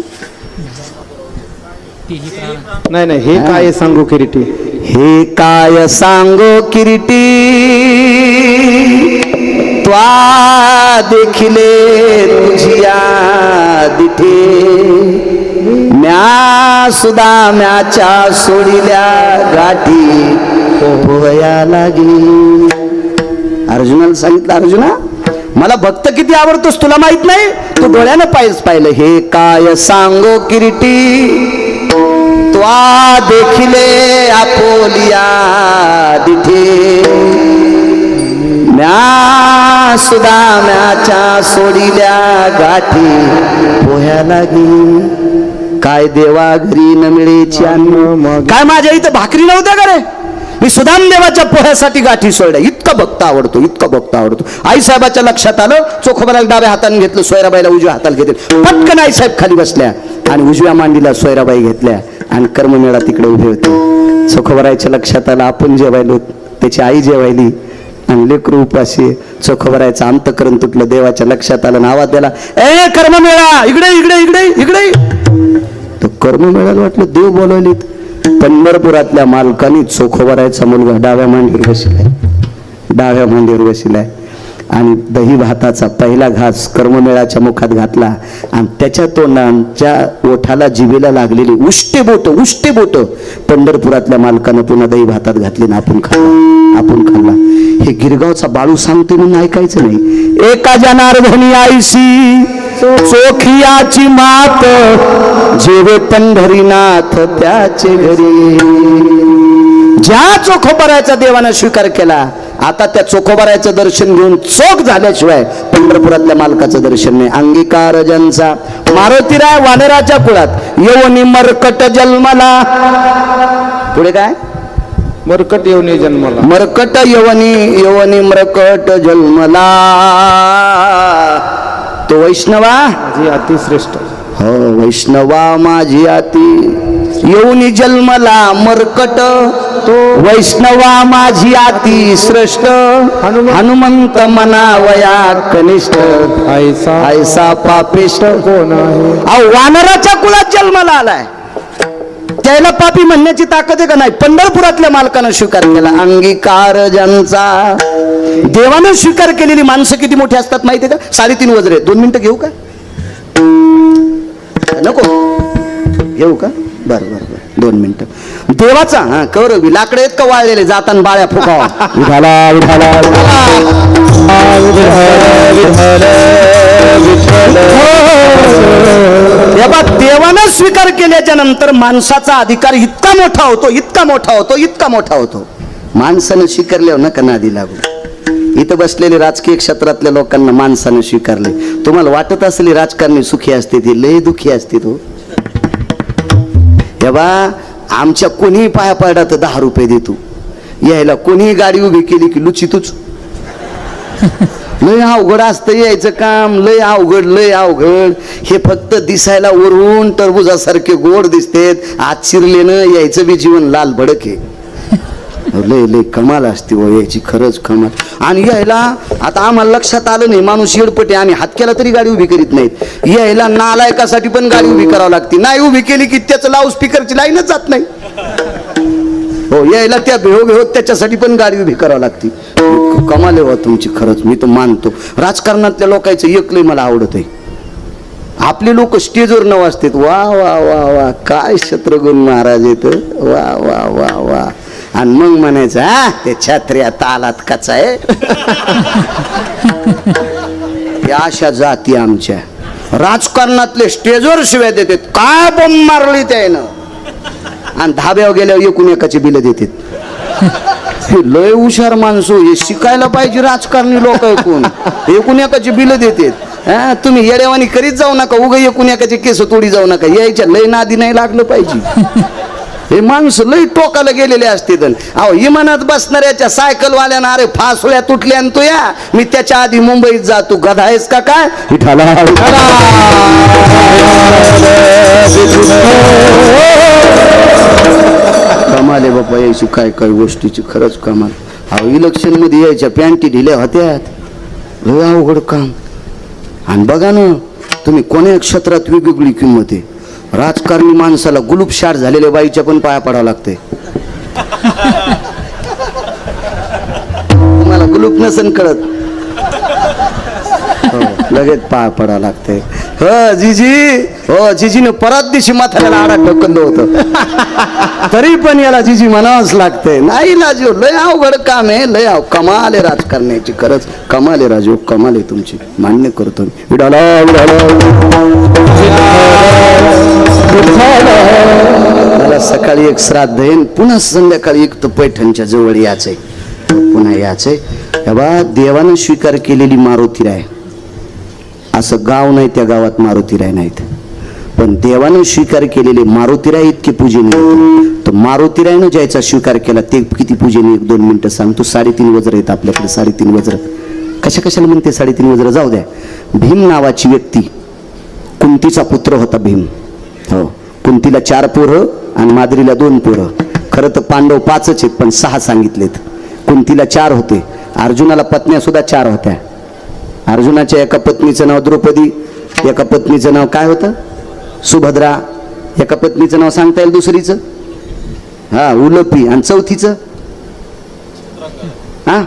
नाही, हे काय सांगू किरीटी? हे काय सांगो किरीटी, त्वा देखिले तुझिया दिठे. म्या सुदा म्याच्या सोडिल्या गाठी पोहया लागली. अर्जुनाला सांगितलं, अर्जुना मला भक्त किती आवडतोस तुला माहित नाही? तू डोळ्यानं पाहिलं. हे काय सांगो किरीटी, त्वा देखिले आपोलिया दिठे. म्या सुदा म्याच्या सोडिल्या गाठी पोह्या लागी. काय देवा घरी न मिळेची अन्न. काय माझ्या इथं भाकरी नव्हत्या का रे? मी सुदामदेवाच्या पोह्यासाठी गाठी सोडल्या. इतका भक्त आवडतो, इतका भक्त आवडतो. आईसाहेबाच्या लक्षात आलं, चोखोबाला डाव्या हाताने घेतलं, सोयराबाईला उजव्या हाताला घेतलं. पटकन आईसाहेब खाली बसल्या आणि उजव्या मांडीला सोयराबाई घेतल्या आणि कर्ममेळा तिकडे उभे होते. चोखोबारायच्या लक्षात आलं, आपण जेवायलो, त्याची आई जेवायली आणि लेकरू उपाशी. चोखोबारायचं अंतकरण तुटलं. देवाच्या लक्षात आलं, आवाज द्याला, ए कर्ममेळा, इकडे इकडे इकडे इकडे. तो कर्ममेळाला वाटलं देव बोलवलीत. पंढरपुरातल्या मालकानी चोखोबारायचा मुलगा डाव्या मांडीवर बसलाय, डाव्या मांडीवर बसलाय आणि दही भाताचा पहिला घास कर्ममेळाच्या मुखात घातला आणि त्याच्या तोंडाच्या ओठाला जिभेला लागलेली उष्टे बोट पंढरपुरातल्या मालकानं पुन्हा दही भातात घातली ना आपण खाल्ला. हे गिरगावचा बाळू सांगते म्हणून ऐकायचं नाही. एका जनार्दनी आईसी चोखियाची मात, जेवे पंढरीनाथ त्याचे घरी. ज्या चोखोबारायचा देवानं स्वीकार केला, आता त्या चोखोबारायचं दर्शन घेऊन चोख झाल्याशिवाय पंढरपुरातल्या मालकाचं दर्शन नाही. अंगीकार ज्यांचा मारुतीराय वानराच्या कुळात येऊनी मरकट जन्मला. पुढे काय? मरकट येऊन जन्मला. मरकट यवनी मरकट जन्मला. तो वैष्णवा माझी अतिश्रेष्ठ. हो वैष्णवा माझी अति येऊनी जन्मला मरकट. तो वैष्णवा माझी अति श्रेष्ठ. हनुमंत मनावया कनिष्ठ. ऐसा पापिष्ट कोण आहे? अहो वानराच्या कुळात जन्माला आलाय, त्याला पापी म्हणण्याची ताकद आहे का नाही? पंढरपुरातल्या मालकानं स्वीकार केला. अंगीकार ज्यांचा देवानं स्वीकार केलेली माणसं किती मोठी असतात माहिती आहे का? 3.5 वजरे. 2 मिनिटं घेऊ का? नको घेऊ का? बरं बरं बरं 2 मिनिटं. देवाचा हा कौरवी लाकडे आहेत का वाळलेले? जाताना बाळ्या फुकावा. विठाला विठाला देवानं स्वीकार केल्याच्या नंतर माणसाचा अधिकार इतका मोठा होतो, इतका मोठा होतो, इतका मोठा होतो. माणसानं स्वीकारल्यावर नका नादी लागू. इथं बसलेले राजकीय क्षेत्रातल्या लोकांना माणसानं स्वीकारले. तुम्हाला वाटत असले राजकारणी सुखी असते, ते लय दुखी असते. तो तेव्हा आमच्या कोणीही पाया पडला तर 10 रुपये देतो. यायला कोणीही गाडी उभी केली की लुची तूच. लय अवघड असतं यायचं काम, लय अवघड. हे फक्त दिसायला वरून टरबुजासारखे गोड दिसतेत, आत शिरलेनं यायचं बी जीवन लाल भडक आहे. लय कमाल असते व यायची, खरंच कमाल. आणि यायला आता आम्हाला लक्षात आलं नाही, माणूस येडपटे आणि हात केला तरी गाडी उभी करीत नाहीत. यायला नालायकासाठी पण गाडी उभी करावं लागते. नाही उभी केली की त्याचं लाऊड स्पीकरची लाईनच जात नाही. हो यायला त्या भेहो त्याच्यासाठी पण गाडी उभी करावं लागते. कमाल आहे तुमची, खरंच मी तर मानतो. राजकारणातल्या लोकांचं एक लय मला आवडत आहे. आपले लोक स्टेजवर न वाजतात, वा वा वा वा काय शत्रुघ्न महाराज येत, वा वा वा वा. आणि मग म्हणायचं हा ते छत्र्या तालात कचा आहे. अशा जाती आमच्या राजकारणातले स्टेजवर शिव्या देतात, काय बॉम्ब मारली त्यानं. आणि धाब्यावर गेल्यावर एकूण एकाची बिलं देतात. लय हुशार माणसं, हे शिकायला पाहिजे राजकारणी लोक. एकूण एकाची बिलं देतात. हा तुम्ही येड्यावानी करीत जाऊ नका, उगा एकूण एकाचे केस तोडी जाऊ नका. यायच्या लय नादी नाही लागलं पाहिजे. हे माणसं लय टोकाला गेलेले असते. अहो इमानात बसणाऱ्याच्या सायकलवाल्यानं अरे फासुळ्या तुटल्या आणि तू या, मी त्याच्या आधी मुंबईत जातो. गधा आहेस का काय? कमाल आहे बाप्पा यायची, काय काय गोष्टीची खरंच कमाल. अहो इलेक्शन मध्ये यायच्या पॅन्टी ढिल्या होत्यात, लय अवघड काम. आणि बघा ना तुम्ही कोण्या क्षेत्रात वेगवेगळी किंमत आहे. राजकारणी माणसाला गुलूप शाट झालेल्या बाईच्या पण पाया पडावं लागते. तुम्हाला गुलूप नसन कळत, लगेच पाया पडावं लागते. हो जीजी, हो जीजीने परत दिवशी म्हाताऱ्याला आडा ढकललं होतं, तरी पण याला जीजी म्हणावंच लागतंय. नाही लाजो, लय अवघड काम आहे, लय कमाल आहे राजकारण्याची, खरंच कमाल आहे राजू, कमाल आहे तुमची, मान्य करतो. मला सकाळी एक श्राद्ध आहे, पुन्हा संध्याकाळी एक तर पैठणच्या जवळ यायचंय, पुन्हा यायचंय. तेव्हा देवानं स्वीकार केलेली मारुतीराय, असं गाव नाही त्या गावात मारुतीराय नाहीत, पण देवानं स्वीकार केलेले मारुतीराय इतके पूजनीय होते. तर मारुतीरायनं ज्याचा स्वीकार केला ते किती पूजनीय, 1-2 मिनिटं सांगतो. 3.5 वज्र आहेत आपल्याकडे, 3.5 वज्र. कशाला म्हणते 3.5 वज्र, जाऊ द्या. भीम नावाची व्यक्ती, कुंतीचा पुत्र होता भीम. हो, कुंतीला 4 पोरं आणि माद्रीला 2 पोरं. खरं तर पांडव 5च आहेत, पण 6 सांगितलेत. कुंतीला 4 होते. अर्जुनाला पत्न्या सुद्धा 4 होत्या. अर्जुनाच्या एका पत्नीचं नाव द्रौपदी, एका पत्नीचं नाव काय होतं, सुभद्रा. एका पत्नीचं नाव सांगता येईल, दुसरीचं हा उलपी, आणि चौथीचं हा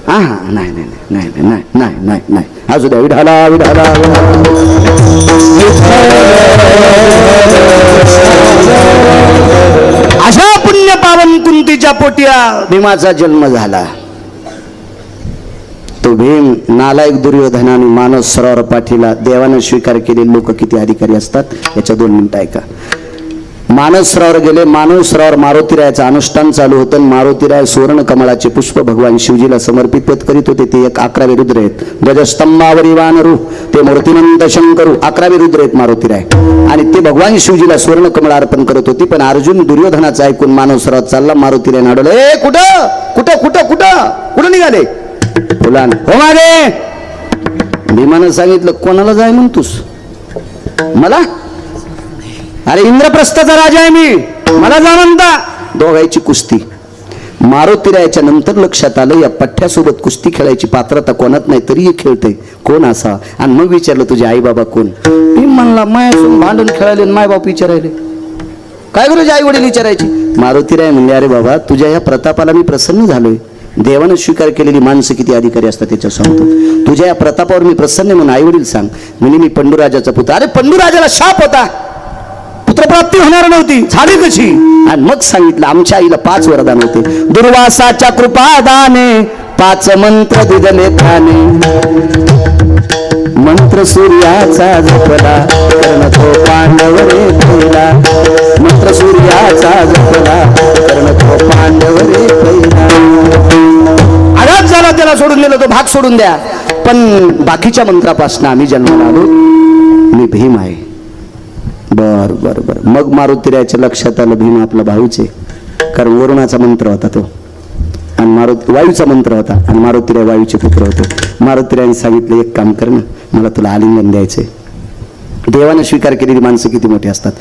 हा हा नाही नाही नाही नाही नाही नाही नाही असू द्या. विढाला विढाला अशा पुण्य पावन कुंतीच्या पोटिया भीमाचा जन्म झाला. तो भीम नालायक दुर्योधनाने मानस सरोवर पाठीला देवानं स्वीकार केलेले लोक किती अधिकारी असतात याच्या 2 मिनिटं ऐका. मानस सरोवर गेले. मानस सरोवर मारुतीरायाचं अनुष्ठान चालू होतं. मारुतीराय सुवर्ण कमळाचे पुष्प भगवान शिवजीला समर्पित करीत होते. ते 11वे रुद्र आहेत. ध्वजस्तंभावरी वानरू ते मूर्तिमंत शंकरू 11वे रुद्र आहेत मारुतीराय. आणि ते भगवान शिवजीला सुवर्ण कमळ अर्पण करत होते. पण अर्जुन दुर्योधनाचं ऐकून मानस सरोवर चालला. मारुतीराय नाडवलं, ए कुठं कुठं कुठं कुठं कुठं निघाले, फुलान हो मागे. भीमानं सांगितलं, कोणाला जाय म्हणतोस, मला? अरे इंद्रप्रस्थाचा राजा आहे मी, मला जा म्हणता. दोघांची कुस्ती. मारुतीरायाच्या नंतर लक्षात आलं, या पठ्ठ्यासोबत कुस्ती खेळायची पात्रता कोणात नाही, तरीही खेळतंय, कोण असा. आणि मग विचारलं, तुझे आई बाबा कोण? मी म्हणला, मायासोबत भांडून खेळायले, माय बाप विचारायले. काय करू, आई वडील विचारायची. मारुतीराय म्हणले, अरे बाबा, तुझ्या या प्रतापाला मी प्रसन्न झालोय. देवानं स्वीकार केलेली माणसं किती अधिकारी असतात त्याच्या सांगतो. तुझ्या या प्रतापावर मी प्रसन्न म्हणून आई वडील सांग. म्हणजे मी पंडूराजाचा पुत्र. अरे पंडूराजाला शाप होता, पुत्रप्राप्ती होणार नव्हती, झाली कशी? आणि मग सांगितलं, आमच्या आईला 5 वरदान होते. दुर्वासाच्या कृपादाने 5 मंत्र दिदले थाने. मंत्र सूर्याचा जपला कर्ण तो पांडव रे पहिला. मंत्र सूर्याचा जपला कर्ण तो पांडव रे पहिला. आघात झाला, त्याला सोडून दिलं, तो भाग सोडून द्या. पण बाकीच्या मंत्रापासून आम्ही जन्माला आलो, मी भीम आहे. बर बर बर. मग मारुतीरायाच्या लक्षात आलं, भीम आपला भाऊच आहे. कारण वरुणाचा मंत्र होता तो, आणि वायूचा मंत्र होता, आणि मारुतीराय वायूचे पुत्र होते. मारुतीरायाने सांगितलं, एक काम कर ना, मला तुला आलिंगन द्यायचंय. देवानं स्वीकार केलेली माणसं किती मोठी असतात.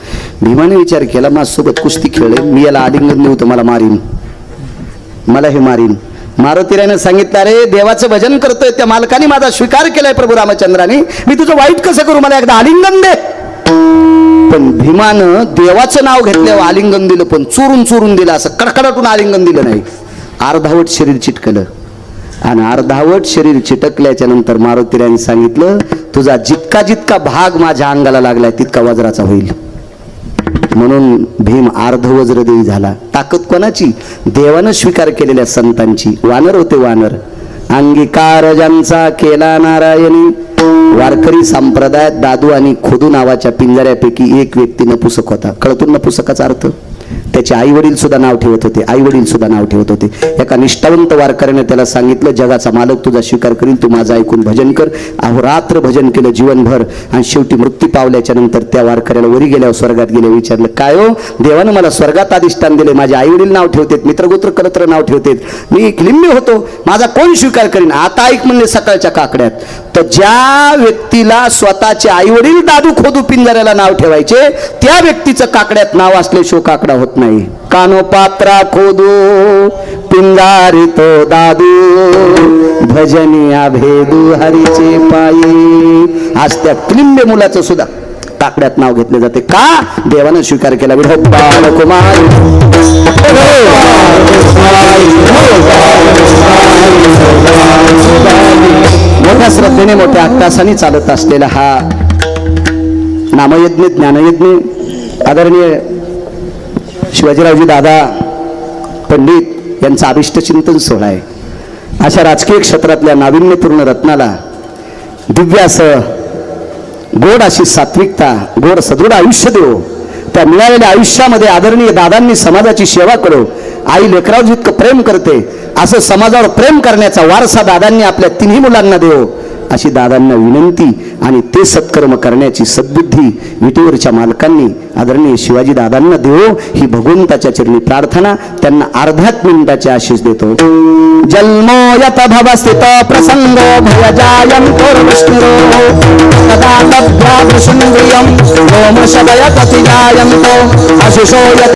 भीमाने विचार केला, माझ्यासोबत कुस्ती खेळले, मी याला आलिंगन देऊ तर मला मारीन, मला हे मारीन. मारुतीरायाने सांगितलं, अरे देवाचं भजन करतोय, त्या मालकाने माझा स्वीकार केलाय प्रभू रामचंद्राने, मी तुझं वाईट कसं करू, मला एकदा आलिंगन दे. पण भीमानं देवाचं नाव घेतल्यावर आलिंगन दिलं, पण चोरून दिलं, असं कडकडाटून आलिंगन दिलं नाही. अर्धावट शरीर चिटकलं, आणि अर्धावट शरीर चिटकल्याच्या नंतर मारुतीरायाने सांगितलं, तुझा जितका जितका भाग माझ्या अंगाला लागलाय तितका वज्राचा होईल. म्हणून भीम अर्धवज्रदेही झाला. ताकद कोणाची? देवानं स्वीकार केलेल्या संतांची. वानर होते वानर. अंगीकार ज्यांचा केला नारायणी. वारकरी संप्रदायात दादू आणि खोदू नावाच्या पिंजऱ्यापैकी एक व्यक्ती नपुसक होता. कळतो नपुसकाचा अर्थ? त्याचे आई वडील सुद्धा नाव ठेवत होते, आई वडील सुद्धा नाव ठेवत होते. एका निष्ठावंत वारकऱ्याने त्याला सांगितलं, जगाचा मालक तुझा स्वीकार करील, तू माझं ऐकून भजन कर. अहोरात्र भजन केलं जीवनभर, आणि शेवटी मृत्यू पावल्याच्या नंतर त्या वारकऱ्याला वरी गेल्यावर स्वर्गात गेले. विचारलं, काय हो, देवानं मला स्वर्गात अधिष्ठान दिले, माझे आई वडील नाव ठेवतेत, मित्रगोत्र करत्र नाव ठेवतेत, मी एक लिंबी होतो, माझा कोण स्वीकार करीन? आता ऐक म्हणले सकाळच्या काकड्यात. तर ज्या व्यक्तीला स्वतःचे आई वडील दादू खोदू पिंजऱ्याला नाव ठेवायचे, त्या व्यक्तीचं काकड्यात नाव असल्याशिवाय काकडा होत नाही. कानो पात्रा खोदू पिंजारी तो दादू, भजनिया भेदू हरीचे पायी. आज त्या क्लिंबे मुलाचं सुद्धा काकड्यात नाव घेतले जाते. का? देवानं स्वीकार केला. विठोबा कुमार मोठ्या श्रद्धेने मोठ्या अट्टासाने चालत असलेला हा नामयज्ञ ज्ञानयज्ञ आदरणीय शिवाजीरावजी दादा पंडित यांचा अभिष्ट चिंतन सोहळा आहे. अशा राजकीय क्षेत्रातल्या नाविन्यपूर्ण रत्नाला दिव्य असं गोड अशी सात्विकता, गोड सदृढ आयुष्य देव. त्या मिळालेल्या आयुष्यामध्ये आदरणीय दादांनी समाजाची सेवा करो. आई लेकरावर जितकं प्रेम करते असं समाजावर प्रेम करण्याचा वारसा दादांनी आपल्या 3 मुलांना देव. अशी दादांना विनंती आणि ते सत्कर्म करण्याची सद्बुद्धी विटेवरच्या मालकांनी आदरणीय शिवाजी दादांना देवो ही भगवंताच्या चरणी प्रार्थना. त्यांना अर्ध्याच मिनिटाचे आशीष देतो. जन्मो यत भवस्थित प्रसंगो भयजायन्तो विष्णुरो तदा तभ्यादृशुन्द्रियं लोमशदय कति जायन्तो आशिषो यत